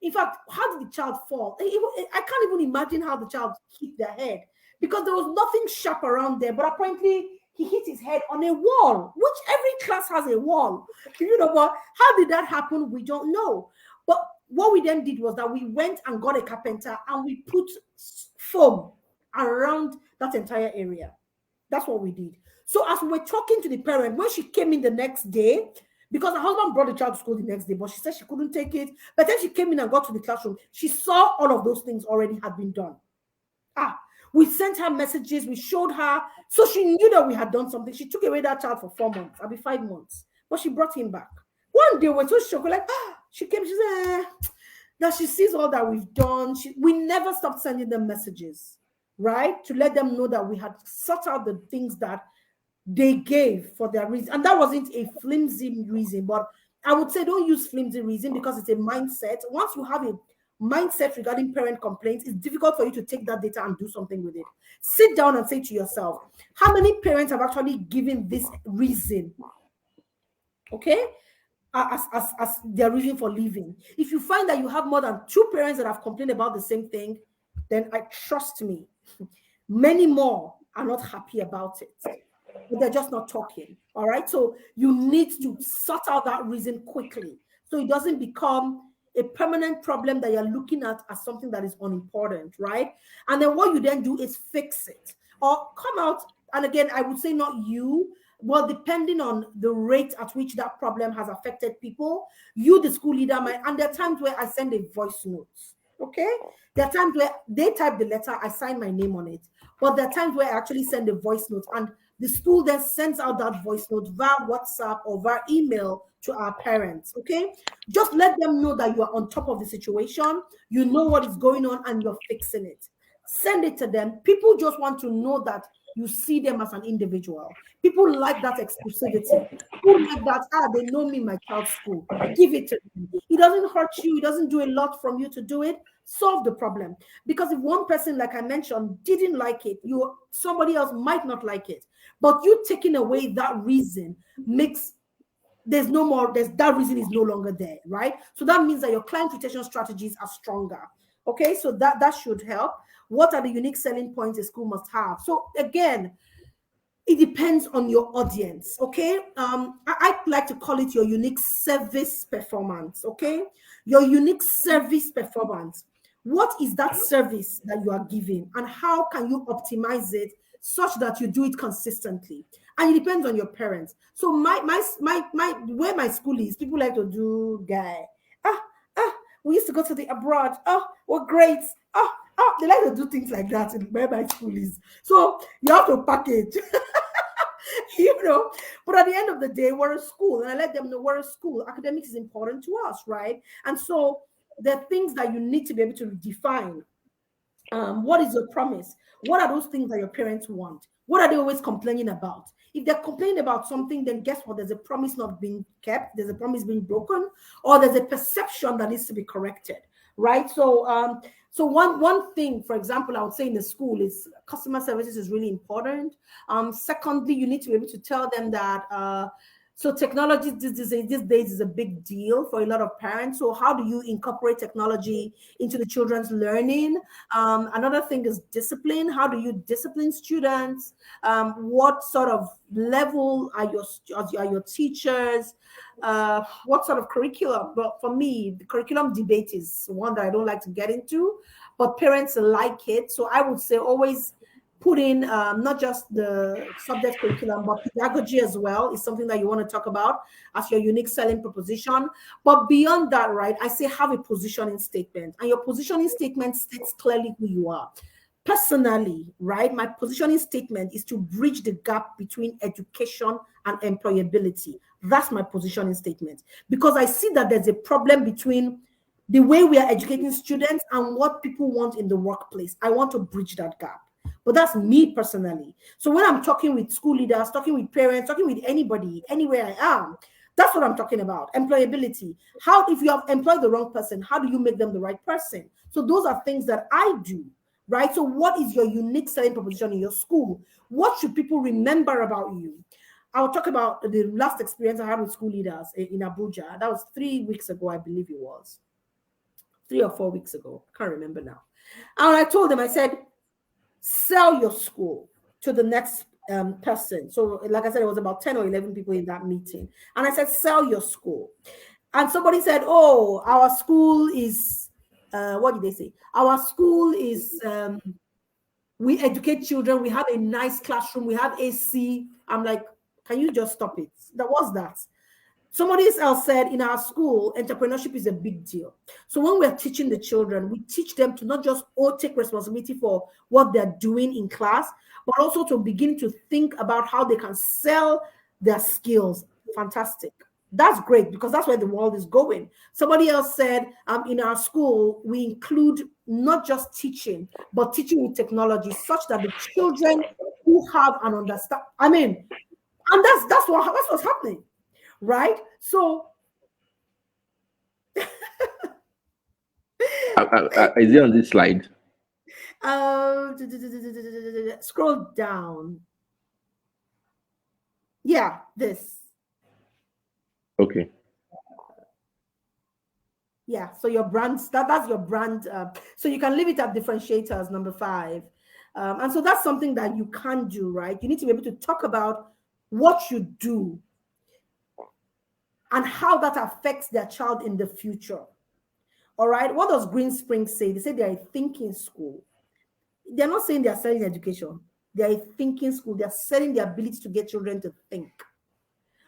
In fact, how did the child fall? I can't even imagine how the child hit their head because there was nothing sharp around there. But apparently, he hit his head on a wall, which every class has a wall. You know, but how did that happen? We don't know. But what we then did was that we went and got a carpenter and we put foam around that entire area. That's what we did. So as we were talking to the parent, when she came in the next day, because her husband brought the child to school the next day, but she said she couldn't take it. But then she came in and got to the classroom. She saw all of those things already had been done. We sent her messages. We showed her. So she knew that we had done something. She took away that child for 4 months. I'll be 5 months. But she brought him back. One day, we're so shocked. We're like, she came. She said, that she sees all that we've done. We never stopped sending them messages, right? To let them know that we had sought out the things that they gave for their reason. And that wasn't a flimsy reason, but I would say don't use flimsy reason because it's a mindset. Once you have a mindset regarding parent complaints, it's difficult for you to take that data and do something with it. Sit down and say to yourself, how many parents have actually given this reason? Okay? As their reason for leaving. If you find that you have more than 2 parents that have complained about the same thing, then trust me, many more are not happy about it. But they're just not talking. All right. So you need to sort out that reason quickly so it doesn't become a permanent problem that you're looking at as something that is unimportant, right? And then what you then do is fix it or come out. And again, I would say not you, well, depending on the rate at which that problem has affected people, you, the school leader, might, and there are times where I send a voice note. Okay. There are times where they type the letter, I sign my name on it. But there are times where I actually send a voice note and the school then sends out that voice note via WhatsApp or via email to our parents, okay? Just let them know that you are on top of the situation, you know what is going on, and you're fixing it. Send it to them. People just want to know that you see them as an individual. People like that exclusivity. People like that, they know me in my child's school. Give it to them. It doesn't hurt you. It doesn't do a lot from you to do it. Solve the problem. Because if one person, like I mentioned, didn't like it, somebody else might not like it. But you taking away that reason makes that reason is no longer there, right? So that means that your client retention strategies are stronger. Okay, so that should help. What are the unique selling points a school must have? So again, it depends on your audience, okay? I like to call it your unique service performance, okay? Your unique service performance. What is that service that you are giving and how can you optimize it such that you do it consistently? And it depends on your parents. So where my school is, people like to do we used to go to the abroad. We're great. They like to do things like that in where my school is. So you have to package, you know. But at the end of the day, we're a school, and I let them know we're a school. Academics is important to us, right? And so there are things that you need to be able to define. What is your promise? What are those things that your parents want? What are they always complaining about? If they're complaining about something, then guess what? There's a promise not being kept. There's a promise being broken, or there's a perception that needs to be corrected, right? So, so one thing, for example, I would say in the school is customer services is really important. Secondly, you need to be able to tell them that so technology these days is a big deal for a lot of parents. So how do you incorporate technology into the children's learning? Another thing is discipline. How do you discipline students? What sort of level are your teachers? What sort of curriculum? But for me, the curriculum debate is one that I don't like to get into, but parents like it. So I would say always put in not just the subject curriculum, but pedagogy as well is something that you want to talk about as your unique selling proposition. But beyond that, right, I say have a positioning statement, and your positioning statement states clearly who you are. Personally, right, my positioning statement is to bridge the gap between education and employability. That's my positioning statement, because I see that there's a problem between the way we are educating students and what people want in the workplace. I want to bridge that gap. But that's me personally. So when I'm talking with school leaders, talking with parents, talking with anybody, anywhere I am, that's what I'm talking about. Employability. How, if you have employed the wrong person, how do you make them the right person? So those are things that I do, right? So what is your unique selling proposition in your school? What should people remember about you? I'll talk about the last experience I had with school leaders in Abuja. That was 3 weeks ago, I believe it was. 3 or 4 weeks ago. I can't remember now. And I told them, I said, sell your school to the next person. So like I said, it was about 10 or 11 people in that meeting. And I said, sell your school. And somebody said, oh, our school is, what did they say? Our school is, we educate children. We have a nice classroom. We have AC. I'm like, can you just stop it? That was that. Somebody else said, in our school, entrepreneurship is a big deal. So when we're teaching the children, we teach them to not just take responsibility for what they're doing in class, but also to begin to think about how they can sell their skills. Fantastic. That's great, because that's where the world is going. Somebody else said, in our school, we include not just teaching, but teaching with technology, such that the children who have an understand. I mean, and that's what's happening. Right? So is it on this slide? Scroll down. Yeah, this. Okay. Yeah, so your brand, that's your brand. So you can leave it at differentiators, number 5. And so that's something that you can do, right? You need to be able to talk about what you do and how that affects their child in the future. All right. What does Green Spring say? They say they are a thinking school. They're not saying they are selling education. They are a thinking school. They are selling the ability to get children to think.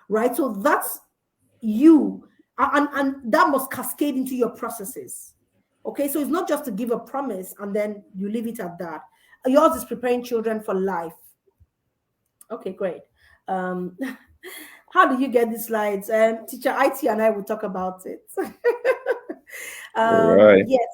Right. So that's you. And that must cascade into your processes. Okay. So it's not just to give a promise and then you leave it at that. Yours is preparing children for life. Okay, great. How do you get these slides? Teacher IT and I will talk about it. Right. Yes.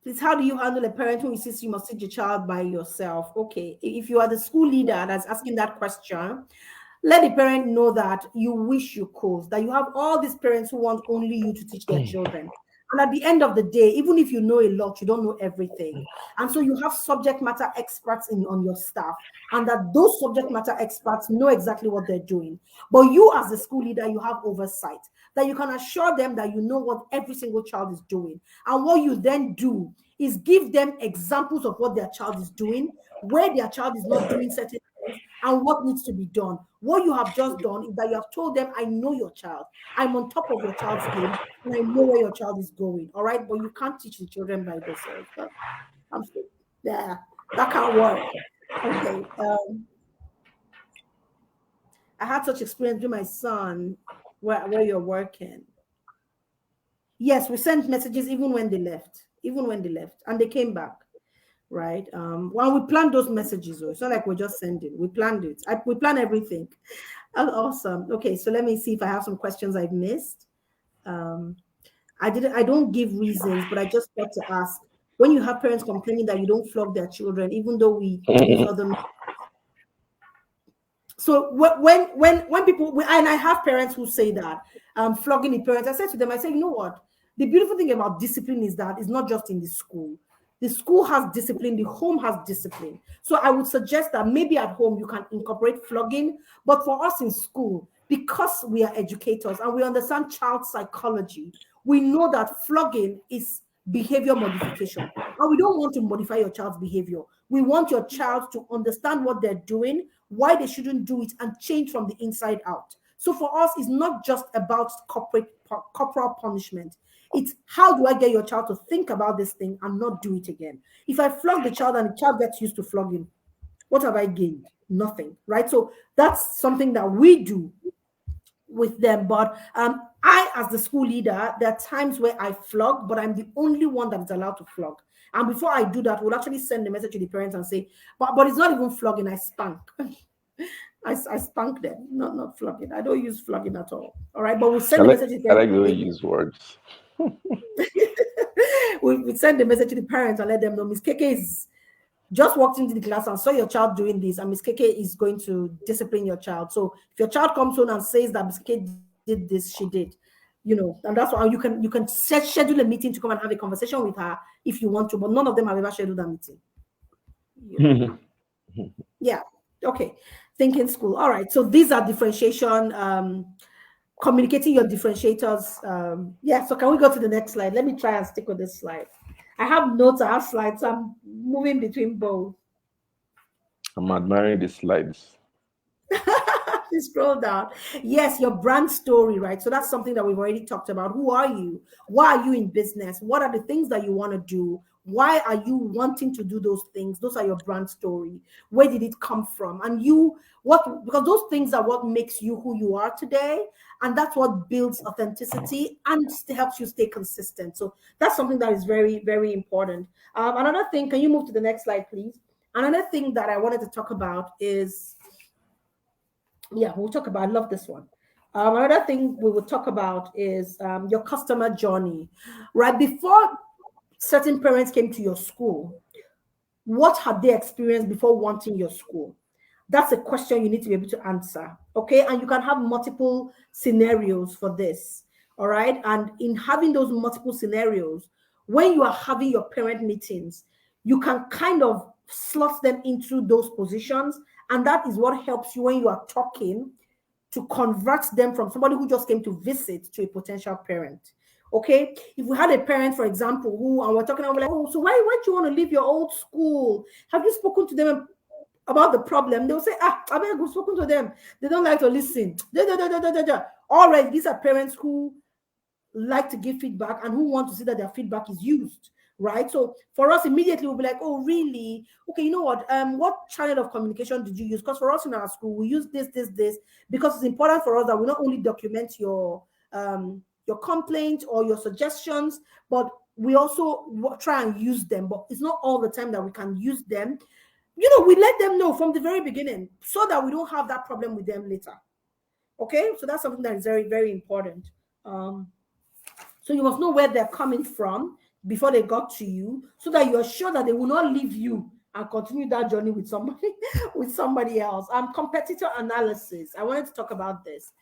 Please, how do you handle a parent who insists you must teach your child by yourself? Okay, if you are the school leader that's asking that question, let the parent know that you wish you could, that you have all these parents who want only you to teach their children. And at the end of the day, even if you know a lot, you don't know everything. And so you have subject matter experts on your staff, and that those subject matter experts know exactly what they're doing. But you as the school leader, you have oversight, that you can assure them that you know what every single child is doing. And what you then do is give them examples of what their child is doing, where their child is not doing certain things, and what needs to be done. What you have just done is that you have told them, I know your child. I'm on top of your child's game, and I know where your child is going. All right, but you can't teach the children by themselves. Yeah, that can't work. Okay. I had such experience with my son where you're working. Yes, we sent messages even when they left, and they came back. Right. Well, we planned those messages, though. It's not like we're just sending. We planned it. We plan everything. Awesome. Okay, so let me see if I have some questions I've missed. I don't give reasons, but I just got to ask, when you have parents complaining that you don't flog their children, even though we use other. So when people, and I have parents who say that flogging the parents, I said to them, I said, you know what? The beautiful thing about discipline is that it's not just in the school. The school has discipline, the home has discipline. So I would suggest that maybe at home you can incorporate flogging, but for us in school, because we are educators and we understand child psychology, we know that flogging is behavior modification. And we don't want to modify your child's behavior. We want your child to understand what they're doing, why they shouldn't do it, and change from the inside out. So for us, it's not just about corporal punishment. It's how do I get your child to think about this thing and not do it again? If I flog the child and the child gets used to flogging, what have I gained? Nothing, right? So that's something that we do with them. But I, as the school leader, there are times where I flog, but I'm the only one that is allowed to flog. And before I do that, we'll actually send a message to the parents and say, but it's not even flogging, I spank. I spank them, not flogging. I don't use flogging at all. All right, but we'll send a message to the parents. I like the way you use words. we send the message to the parents and let them know Miss Keke is just walked into the class and saw your child doing this, and Miss Keke is going to discipline your child. So if your child comes home and says that Miss Keke did this, she did, you know, and that's why you can schedule a meeting to come and have a conversation with her if you want to, but none of them have ever scheduled that meeting. Yeah. Okay. Thinking school. All right. So these are differentiation, communicating your differentiators. Yeah. So can we go to the next slide? Let me try and stick with this slide. I have notes, I have slides. So I'm moving between both. I'm admiring the slides. Please scroll down. Yes, your brand story, right? So that's something that we've already talked about. Who are you? Why are you in business? What are the things that you want to do? Why are you wanting to do those things? Those are your brand story. Where did it come from? And you, what, because those things are what makes you who you are today. And that's what builds authenticity and helps you stay consistent. So that's something that is very, very important. Another thing, can you move to the next slide, please? Another thing that I wanted to talk about is, yeah, we'll talk about, I love this one. Another thing we will talk about is your customer journey. Right before certain parents came to your school, what had they experienced before wanting your school? That's a question you need to be able to answer. Okay. And you can have multiple scenarios for this. All right. And in having those multiple scenarios, when you are having your parent meetings, you can kind of slot them into those positions. And that is what helps you when you are talking to convert them from somebody who just came to visit to a potential parent. Okay, if we had a parent, for example, who, and we're talking about like, oh, so why do you want to leave your old school? Have you spoken to them about the problem? They'll say, I mean, I've spoken to them. They don't like to listen. Already, these are parents who like to give feedback and who want to see that their feedback is used, right? So for us, immediately we'll be like, oh, really? Okay, you know what channel of communication did you use? Because for us in our school, we use this, because it's important for us that we not only document your complaint or your suggestions, but we also try and use them. But it's not all the time that we can use them. You know, we let them know from the very beginning so that we don't have that problem with them later. Okay, so that's something that is very, very important. So you must know where they're coming from before they got to you, so that you are sure that they will not leave you and continue that journey with somebody with somebody else. Competitor analysis. I wanted to talk about this.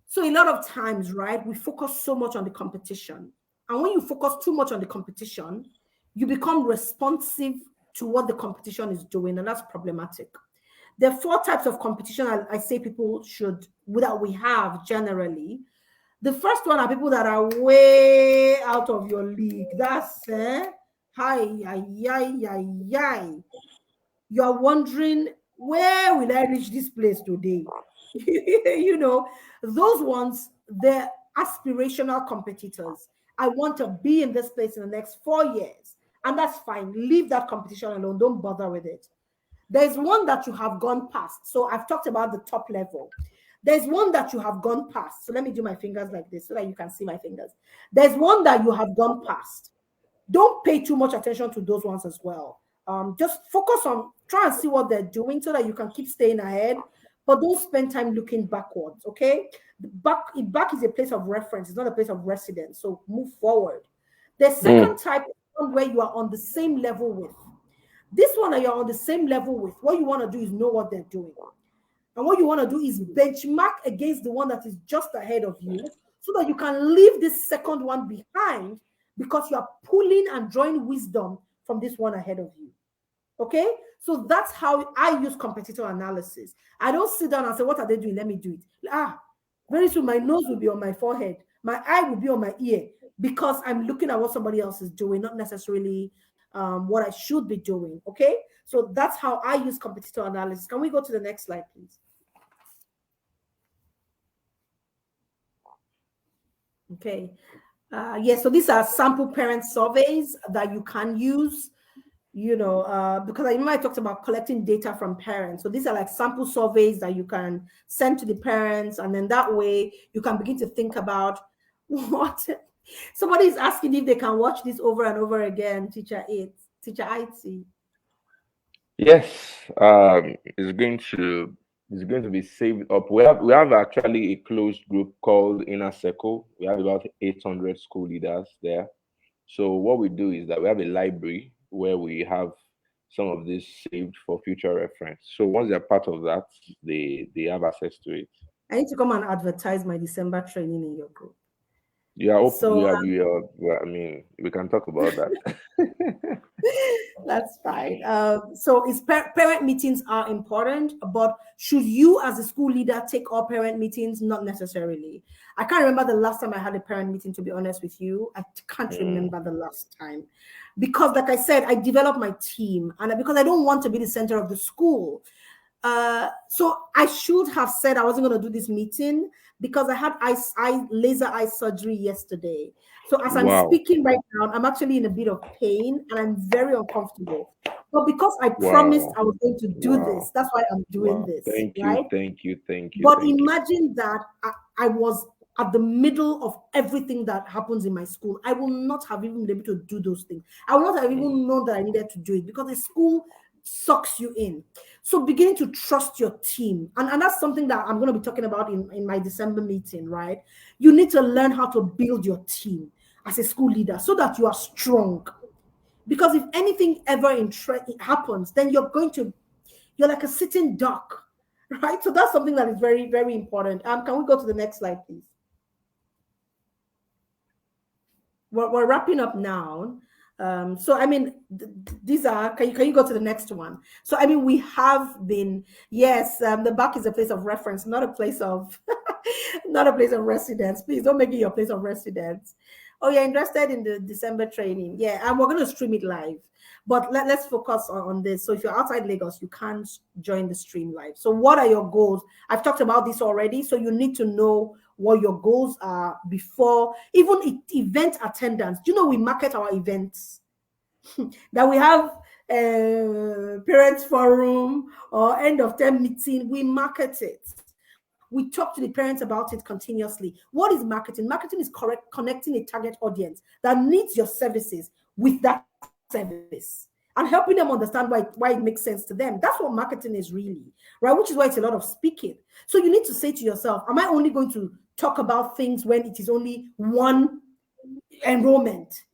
So a lot of times, right, we focus so much on the competition. And when you focus too much on the competition, you become responsive to what the competition is doing, and that's problematic. There are 4 types of competition I say people should, that we have generally. The first one are people that are way out of your league. That's you're wondering, where will I reach this place today? You know, those ones, they're aspirational competitors. I want to be in this place in the next 4 years. And that's fine. Leave that competition alone. Don't bother with it. There's one that you have gone past. So I've talked about the top level. There's one that you have gone past. So let me do my fingers like this so that you can see my fingers. There's one that you have gone past. Don't pay too much attention to those ones as well. Just focus on, try and see what they're doing so that you can keep staying ahead, but don't spend time looking backwards, okay? Back is a place of reference. It's not a place of residence. So move forward. The second type is one where you are on the same level with. This one that you're on the same level with, what you want to do is know what they're doing. And what you want to do is benchmark against the one that is just ahead of you so that you can leave this second one behind, because you are pulling and drawing wisdom from this one ahead of you. Okay? So that's how I use competitor analysis. I don't sit down and say, what are they doing? Let me do it. Very soon my nose will be on my forehead. My eye will be on my ear, because I'm looking at what somebody else is doing, not necessarily what I should be doing. Okay? So that's how I use competitor analysis. Can we go to the next slide, please? Okay. Yes, so these are sample parent surveys that you can use, you know, because I remember I talked about collecting data from parents. So these are like sample surveys that you can send to the parents, and then that way you can begin to think about what somebody is asking if they can watch this over and over again. Teacher IT. Yes, it's going to be saved up. We have actually a closed group called Inner Circle. We have about 800 school leaders there. So what we do is that we have a library where we have some of this saved for future reference. So once they're part of that, they have access to it. I need to come and advertise my December training in your group. You are open. So Well, I mean, we can talk about that. that's fine. So parent meetings are important, but should you as a school leader take all parent meetings? Not necessarily. I can't remember the last time I had a parent meeting, to be honest with you. I can't remember the last time. Because like I said, I developed my team, and because I don't want to be the center of the school. So I should have said I wasn't going to do this meeting because I had laser eye surgery yesterday. So as I'm Wow. speaking right now, I'm actually in a bit of pain and I'm very uncomfortable. But because I Wow. promised I was going to do Wow. this, that's why I'm doing Wow. this. Thank you. Right? Thank you. Thank you. But Thank you. imagine that I was at the middle of everything that happens in my school. I will not have even been able to do those things. I will not have even known that I needed to do it because the school sucks you in. So beginning to trust your team. And that's something that I'm going to be talking about in my December meeting, right? You need to learn how to build your team as a school leader so that you are strong. Because if anything ever happens, then you're like a sitting duck, right? So that's something that is very, very important. Can we go to the next slide, please? We're wrapping up now. So I mean, these are. Can you go to the next one? So I mean, we have been. Yes, the back is a place of reference, not a place of, not a place of residence. Please don't make it your place of residence. Oh, you're interested in the December training? Yeah, and we're going to stream it live. But let's focus on this. So if you're outside Lagos, you can't join the stream live. So what are your goals? I've talked about this already. So you need to know what your goals are before even event attendance. Do you know we market our events? That we have parents forum or end of term meeting, we market it. We talk to the parents about it continuously. What is marketing? Marketing is connecting a target audience that needs your services with that service and helping them understand why it makes sense to them. That's what marketing is really, right? Which is why it's a lot of speaking. So you need to say to yourself, am I only going to talk about things when it is only one enrollment,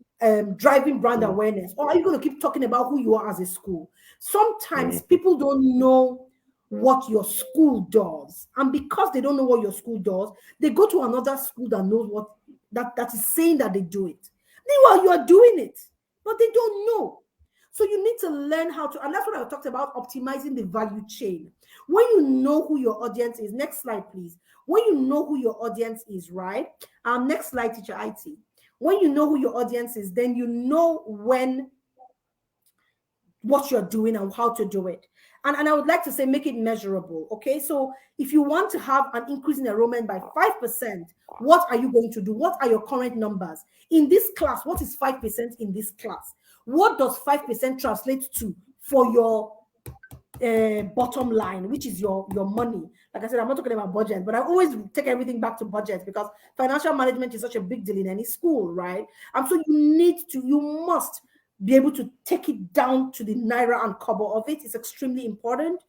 driving brand awareness, or are you going to keep talking about who you are as a school? Sometimes people don't know what your school does, and because they don't know what your school does, they go to another school that knows what that is saying that they do it. Meanwhile, you are doing it, but they don't know. So you need to learn how to, and that's what I talked about, optimizing the value chain. When you know who your audience is, next slide, please. When you know who your audience is, right? Next slide, teacher IT. When you know who your audience is, then you know what you're doing and how to do it. And I would like to say, make it measurable. Okay. So if you want to have an increase in enrollment by 5%, what are you going to do? What are your current numbers? In this class, what is 5% in this class? What does 5% translate to for your bottom line, which is your money? Like I said, I'm not talking about budget, but I always take everything back to budget because financial management is such a big deal in any school, right? And so you must be able to take it down to the naira and kobo of it. It's extremely important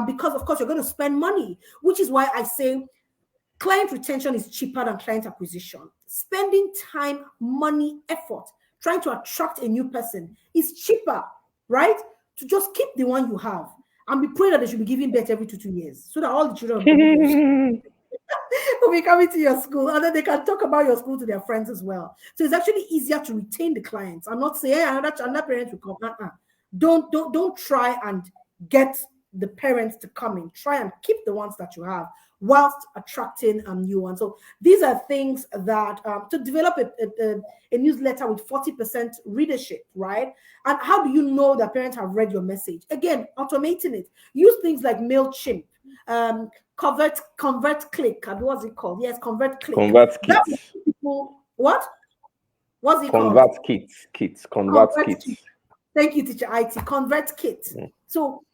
because of course you're going to spend money, which is why I say client retention is cheaper than client acquisition. Spending time, money, effort, trying to attract a new person is cheaper, right? To just keep the one you have and be praying that they should be giving birth every 2 years so that all the children will be coming to your school, and then they can talk about your school to their friends as well. So it's actually easier to retain the clients and not say, hey, another parent will come. Don't try and get the parents to come in. Try and keep the ones that you have whilst attracting new ones. So these are things that to develop a newsletter with 40% readership, right? And how do you know that parents have read your message? Again, automating it. Use things like MailChimp, convert click, and what's it called? Yes, convert click. Convert kits. What? What's it convert called? Kits. Convert kits. Thank you, teacher IT. Convert kit. So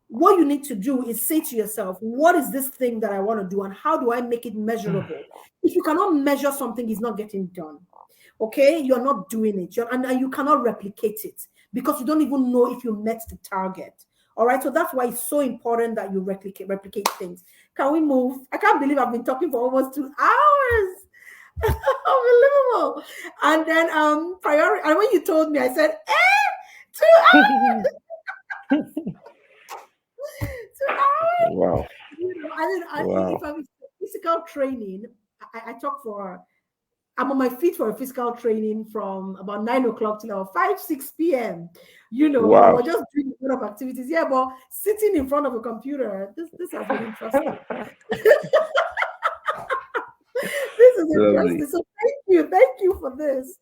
what you need to do is say to yourself, what is this thing that I want to do and how do I make it measurable? If you cannot measure something, it's not getting done. Okay, you're not doing it, and you cannot replicate it because you don't even know if you met the target. All right, so that's why it's so important that you replicate things. Can we move? I can't believe I've been talking for almost 2 hours. Unbelievable. And then priority. And when you told me, I said, 2 hours. 2 hours. Wow. I think if I'm physical training, I talk for I'm on my feet for a physical training from about 9 o'clock till about 5, 6 p.m. You know, Wow. we're just doing a lot of activities. Yeah, but sitting in front of a computer, this has been interesting. This is interesting. So thank you for this.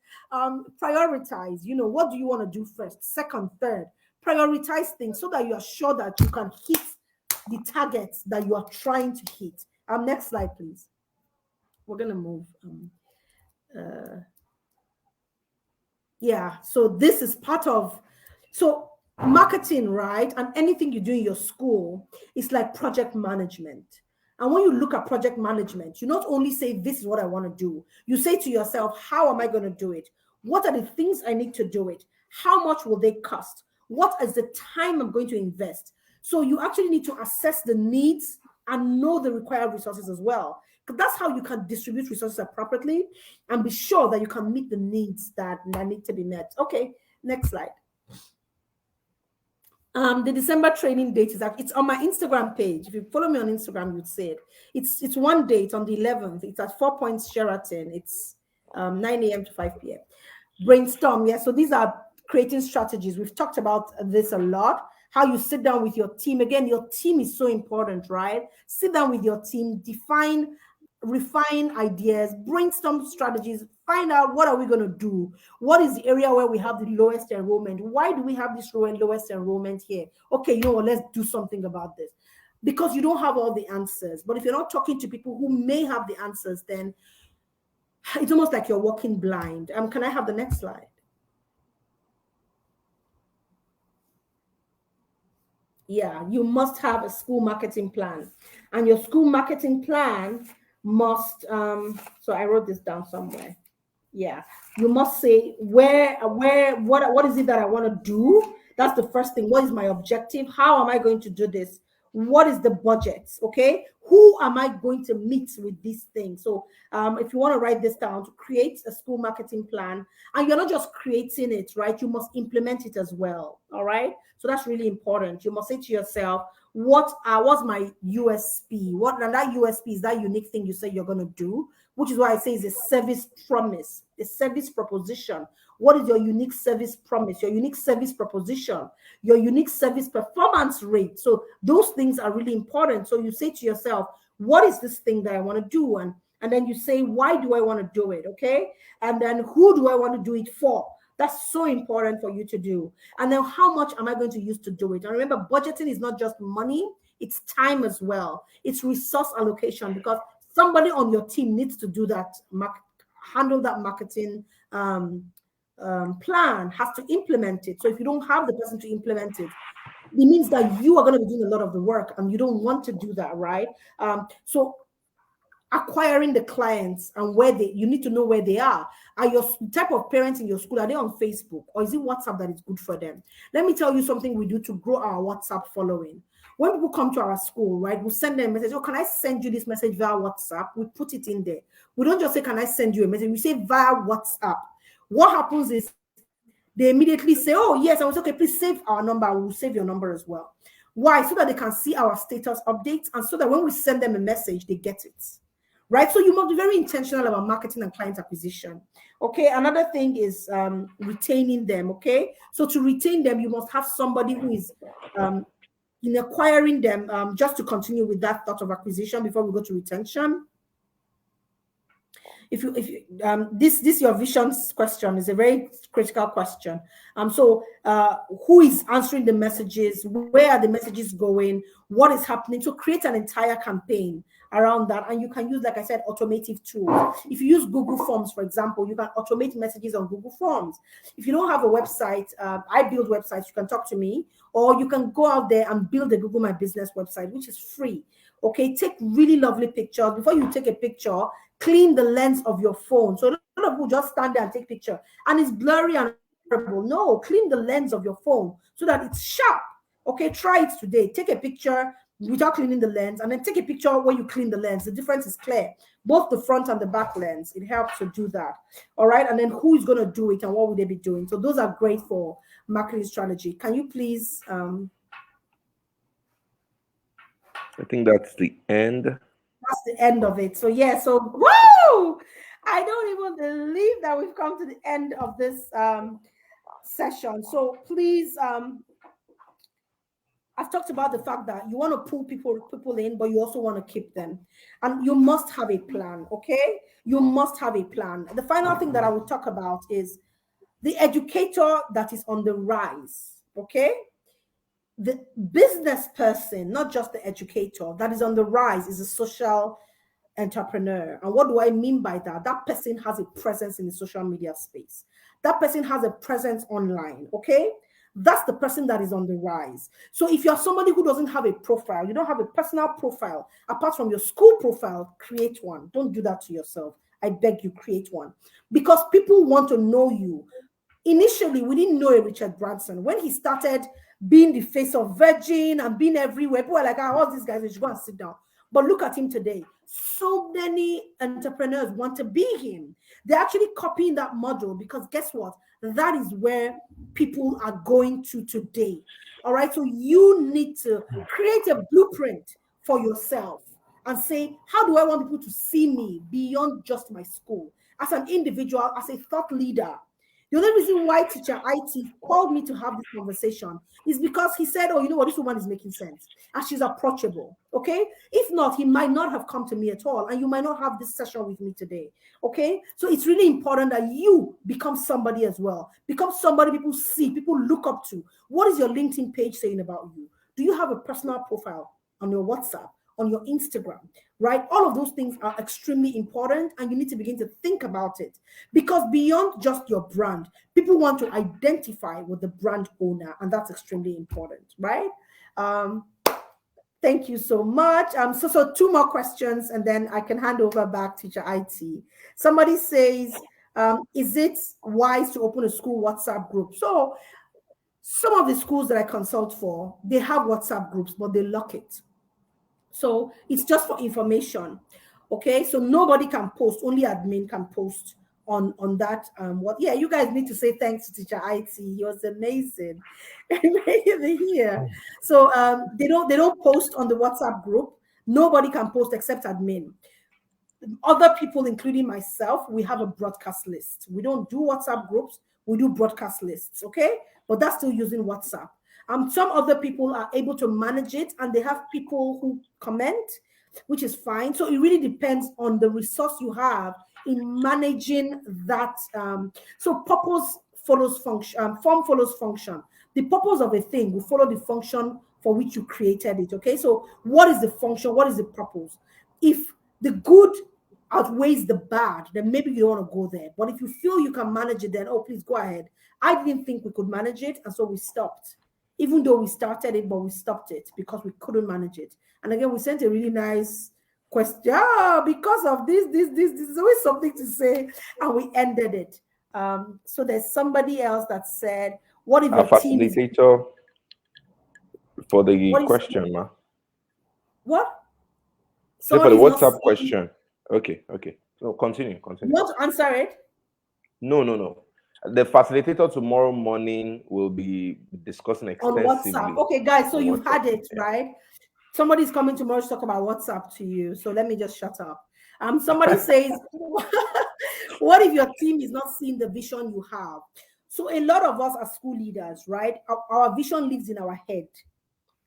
Prioritize. You know, what do you want to do first, second, third? Prioritize things so that you are sure that you can hit the targets that you are trying to hit. Next slide, please. We're gonna move. Yeah, so this is part of marketing, right? And anything you do in your school is like project management. And when you look at project management, you not only say, this is what I want to do, you say to yourself, how am I going to do it? What are the things I need to do it? How much will they cost? What is the time I'm going to invest? So you actually need to assess the needs and know the required resources as well. Because that's how you can distribute resources appropriately and be sure that you can meet the needs that need to be met. Okay, next slide. The December training date it's on my Instagram page. If you follow me on Instagram, you'd see it. It's one date on the 11th. It's at 4 Points Sheraton. It's 9 a.m. to 5 p.m. Brainstorm. Yeah. So these are creating strategies. We've talked about this a lot. How you sit down with your team. Again, your team is so important, right? Sit down with your team, refine ideas, brainstorm strategies, find out what are we going to do? What is the area where we have the lowest enrollment? Why do we have this lowest enrollment here? Okay, you know what, let's do something about this. Because you don't have all the answers. But if you're not talking to people who may have the answers, then it's almost like you're walking blind. Can I have the next slide? Yeah, you must have a school marketing plan. And your school marketing plan must, so I wrote this down somewhere. Yeah, you must say what is it that I want to do? That's the first thing. What is my objective? How am I going to do this? What is the budget? Okay, who am I going to meet with this thing? So if you want to write this down, to create a school marketing plan, and you're not just creating it, right? You must implement it as well. All right, so that's really important. You must say to yourself, what's my USP? What, and that USP is that unique thing you say you're going to do, which is why I say it's a service promise, a service proposition. What is your unique service promise, your unique service proposition, your unique service performance rate? So those things are really important. So you say to yourself, what is this thing that I want to do? And then you say, why do I want to do it? Okay. And then who do I want to do it for? That's so important for you to do. And then how much am I going to use to do it? And remember, budgeting is not just money, it's time as well. It's resource allocation, because somebody on your team needs to do that, handle that marketing plan, has to implement it. So if you don't have the person to implement it, it means that you are going to be doing a lot of the work, and you don't want to do that, right? So acquiring the clients and you need to know where they are. Are your type of parents in your school, are they on Facebook, or is it WhatsApp that is good for them? Let me tell you something we do to grow our WhatsApp following. When people come to our school, right, we'll send them a message. Oh, can I send you this message via WhatsApp? We put it in there. We don't just say, can I send you a message? We say via WhatsApp. What happens is they immediately say, oh, yes. I was okay, please save our number. We'll save your number as well. Why? So that they can see our status updates, and so that when we send them a message, they get it. Right? So you must be very intentional about marketing and client acquisition. Okay. Another thing is retaining them. Okay. So to retain them, you must have somebody who is in acquiring them, just to continue with that thought of acquisition before we go to retention. This your visions question is a very critical question. So who is answering the messages? Where are the messages going? What is happening? So create an entire campaign around that, and you can use, like I said, automative tools. If you use Google Forms, for example, you can automate messages on Google Forms. If you don't have a website, I build websites. You can talk to me, or you can go out there and build a Google My Business website, which is free. Okay, take really lovely pictures. Before you take a picture, clean the lens of your phone. So a lot of people just stand there and take picture, and it's blurry and horrible. No, clean the lens of your phone so that it's sharp. Okay, try it today. Take a picture without cleaning the lens, and then take a picture where you clean the lens. The difference is clear, both the front and the back lens. It helps to do that. All right, and then who is going to do it and what would they be doing? So those are great for marketing strategy. Can you please I think that's the end. That's the end of it. So yeah, so woo! I don't even believe that we've come to the end of this session. So please, I've talked about the fact that you want to pull people in, but you also want to keep them. And you must have a plan, okay? You must have a plan. The final thing that I will talk about is the educator that is on the rise, okay? The business person, not just the educator, that is on the rise is a social entrepreneur. And what do I mean by that? That person has a presence in the social media space. That person has a presence online, okay? That's the person that is on the rise. So if you're somebody who doesn't have a profile, you don't have a personal profile, apart from your school profile, create one. Don't do that to yourself. I beg you, create one. Because people want to know you. Initially, we didn't know a Richard Branson. When he started being the face of Virgin and being everywhere, people were like, all these guys, they should go and sit down. But look at him today. So many entrepreneurs want to be him. They're actually copying that model because guess what? That is where people are going to today. All right. So you need to create a blueprint for yourself and say, how do I want people to see me beyond just my school? As an individual, as a thought leader. The only reason why Teacher IT called me to have this conversation is because he said, oh, you know what, this woman is making sense and she's approachable, okay? If not, he might not have come to me at all and you might not have this session with me today, okay? So it's really important that you become somebody as well. Become somebody people see, people look up to. What is your LinkedIn page saying about you? Do you have a personal profile on your WhatsApp, on your Instagram, right? All of those things are extremely important and you need to begin to think about it because beyond just your brand, people want to identify with the brand owner and that's extremely important, right? Thank you so much. So two more questions and then I can hand over back to Teacher IT. Somebody says, is it wise to open a school WhatsApp group? So some of the schools that I consult for, they have WhatsApp groups, but they lock it. So it's just for information, okay? So nobody can post, only admin can post on that. Yeah, you guys need to say thanks to Teacher IT. He was amazing. Here. So they don't post on the WhatsApp group. Nobody can post except admin. Other people, including myself, we have a broadcast list. We don't do WhatsApp groups, we do broadcast lists, okay? But that's still using WhatsApp. Some other people are able to manage it and they have people who comment, which is fine. So it really depends on the resource you have in managing that. So purpose follows function, form follows function. The purpose of a thing will follow the function for which you created it, okay? So what is the function? What is the purpose? If the good outweighs the bad, then maybe you don't want to go there. But if you feel you can manage it, then, oh, please go ahead. I didn't think we could manage it, and so we stopped. Even though we started it, but we stopped it because we couldn't manage it. And again, we sent a really nice question. Because of this is always something to say, and we ended it. So there's somebody else that said, what if your team is... facilitator for the question, ma? What? So for the WhatsApp question. Okay. So continue. You want to answer it? No. The facilitator tomorrow morning will be discussing extensively on WhatsApp. Okay, guys, so you've had it, right? Somebody's coming tomorrow to talk about WhatsApp to you. So let me just shut up. Somebody says, what if your team is not seeing the vision you have? So a lot of us are school leaders, right? Our vision lives in our head.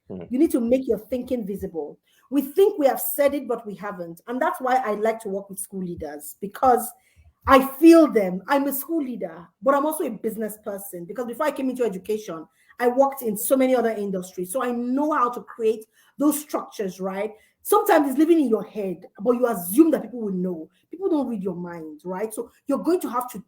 You need to make your thinking visible. We think we have said it, but we haven't. And that's why I like to work with school leaders because I feel them. I'm a school leader, but I'm also a business person because before I came into education, I worked in so many other industries. So I know how to create those structures, right? Sometimes it's living in your head, but you assume that people will know. People don't read your mind, right? So you're going to have to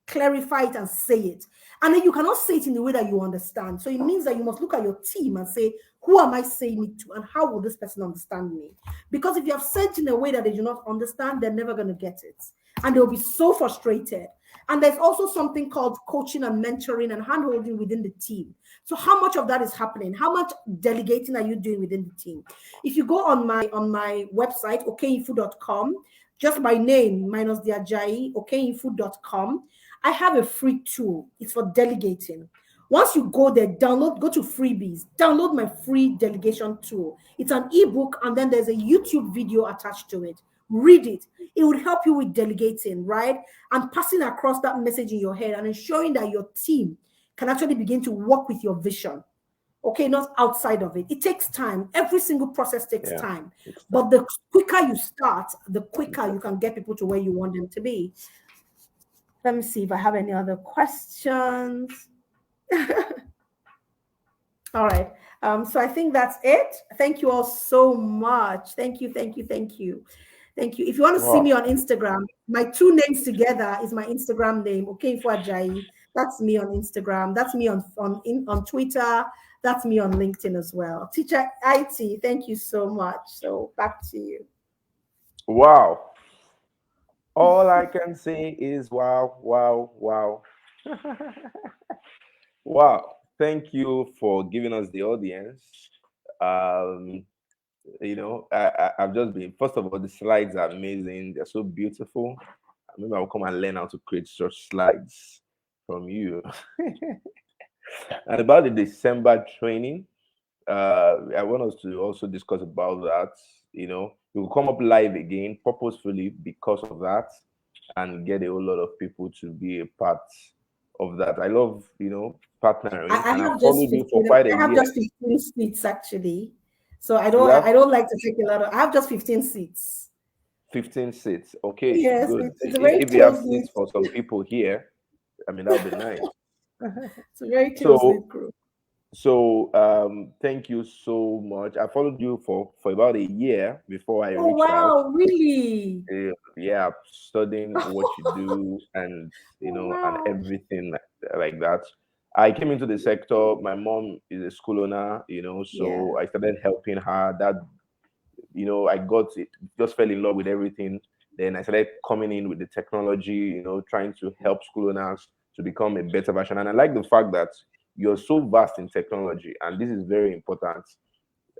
clarify it and say it. And then you cannot say it in the way that you understand. So it means that you must look at your team and say, who am I saying it to? And how will this person understand me? Because if you have said it in a way that they do not understand, they're never going to get it. And they'll be so frustrated. And there's also something called coaching and mentoring and handholding within the team. So how much of that is happening? How much delegating are you doing within the team? If you go on my website, okeinfo.com, just my name minus the Ajayi, okeinfo.com, I have a free tool. It's for delegating. Once you go there, go to freebies, download my free delegation tool. It's an ebook, and then there's a YouTube video attached to it. read it. It would help you with delegating, right? And passing across that message in your head and ensuring that your team can actually begin to work with your vision. Okay, not outside of it. It takes time. Every single process takes time. But the quicker you start, the quicker you can get people to where you want them to be. Let me see if I have any other questions. All right. So I think that's it. Thank you all so much. Thank you, thank you, thank you. Thank you. If you want to see me on Instagram, my two names together is my Instagram name, Okenfo Ajayi. That's me on Instagram. That's me on Twitter. That's me on LinkedIn as well. Teacher IT, thank you so much. So back to you. Wow. All I can say is wow, wow, wow. Wow. Thank you for giving us the audience. I've just been, first of all, the slides are amazing. They're so beautiful. Maybe I'll come and learn how to create such slides from you. And about the December training, I want us to also discuss about that. We will come up live again purposefully because of that, and get a whole lot of people to be a part of that. I love, partnering. I and have I've followed you for quite a year. I have just 15 seats actually. So I don't like to take a lot of, I have just 15 seats. 15 seats. Okay, yes, good. It's a very if you have close seats for some people here, I mean, that would be nice. It's a very close group. So thank you so much. I followed you for about a year before I reached out. Really? Yeah, studying what you do and and everything like that. I came into the sector. My mom is a school owner, so I started helping her. That I got it, just fell in love with everything. Then I started coming in with the technology, trying to help school owners to become a better version. And I like the fact that you're so vast in technology, and this is very important.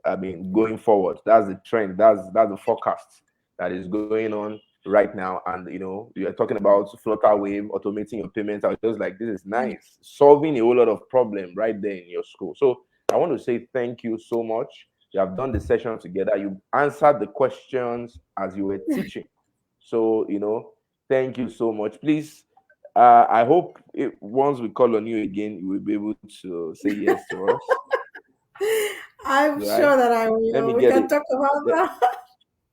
I mean, going forward, that's the trend, that's the forecast that is going on right now. And you're talking about Flutterwave, automating your payments. I was just like, this is nice, solving a whole lot of problem right there in your school. So I want to say thank you so much. You have done the session together. You answered the questions as you were teaching. So thank you so much. Please, I hope once we call on you again, you will be able to say yes to us. I'm sure that I will. We can talk about that.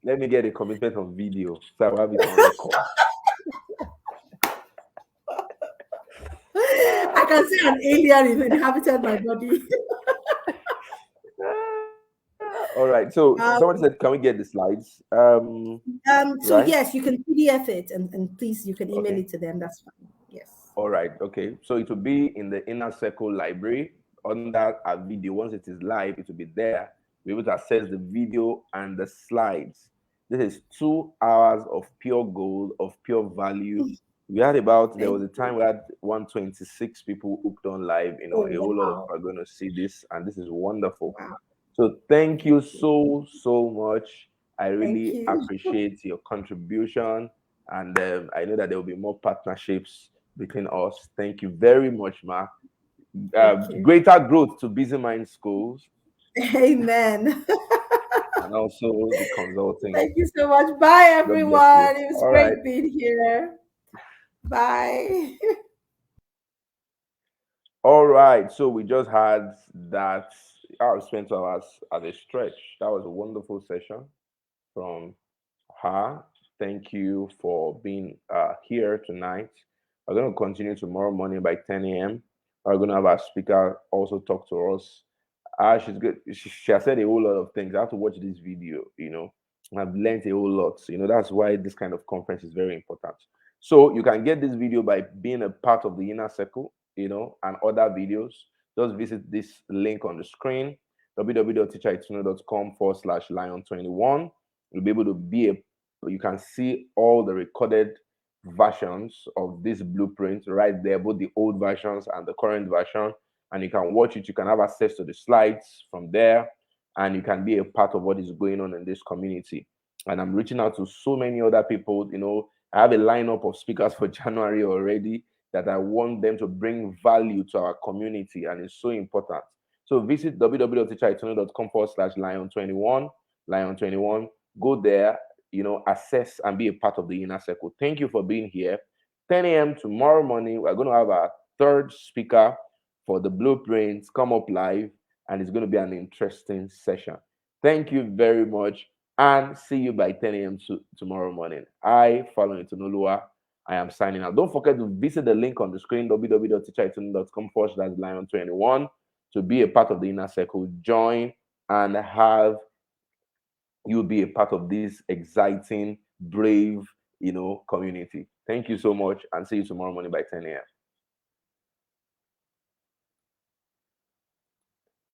Let me get a commitment on video so I'll have it on record. I can see an alien inhabited my body. All right. So somebody said, can we get the slides? So right? yes, you can PDF it and please you can email it to them. That's fine. Yes. All right. Okay. So it will be in the Inner Circle library under our video. Once it is live, it will be there. We'll be able to access the video and the slides. This is 2 hours of pure gold, of pure value. We had there was a time we had 126 people hooked on live. A whole lot of people are going to see this, and this is wonderful. Wow. So thank you so much. I really appreciate your contribution, and I know that there will be more partnerships between us. Thank you very much, Ma. Greater growth to Busy Mind Schools. Amen. And also the consulting. Thank you so much. Bye, everyone. It was great being here. Bye. All right. So we just had that. I spent 2 hours at a stretch. That was a wonderful session from her. Thank you for being here tonight. We're going to continue tomorrow morning by 10 a.m. We're going to have our speaker also talk to us. She's good. She has said a whole lot of things. I have to watch this video, I've learned a whole lot. That's why this kind of conference is very important. So you can get this video by being a part of the Inner Circle, and other videos. Just visit this link on the screen, www.teacherituno.com/lion21. You'll be able to you can see all the recorded versions of this blueprint right there, both the old versions and the current version. And you can watch it. You can have access to the slides from there, and you can be a part of what is going on in this community. And I'm reaching out to so many other people. I have a lineup of speakers for January already that I want them to bring value to our community, and it's so important. So visit www.teacherituno.com/lion21. Lion21. Go there. assess and be a part of the inner circle. Thank you for being here. 10 a.m. tomorrow morning, we're going to have our third speaker for the blueprints come up live, and it's going to be an interesting session. Thank you very much, and see you by 10 a.m. tomorrow morning. I, Falon Itunoluwa, I am signing out. Don't forget to visit the link on the screen, www.teacheritunu.com/lion21, to be a part of the inner circle. Join and have you be a part of this exciting, brave, community. Thank you so much, and see you tomorrow morning by 10 a.m.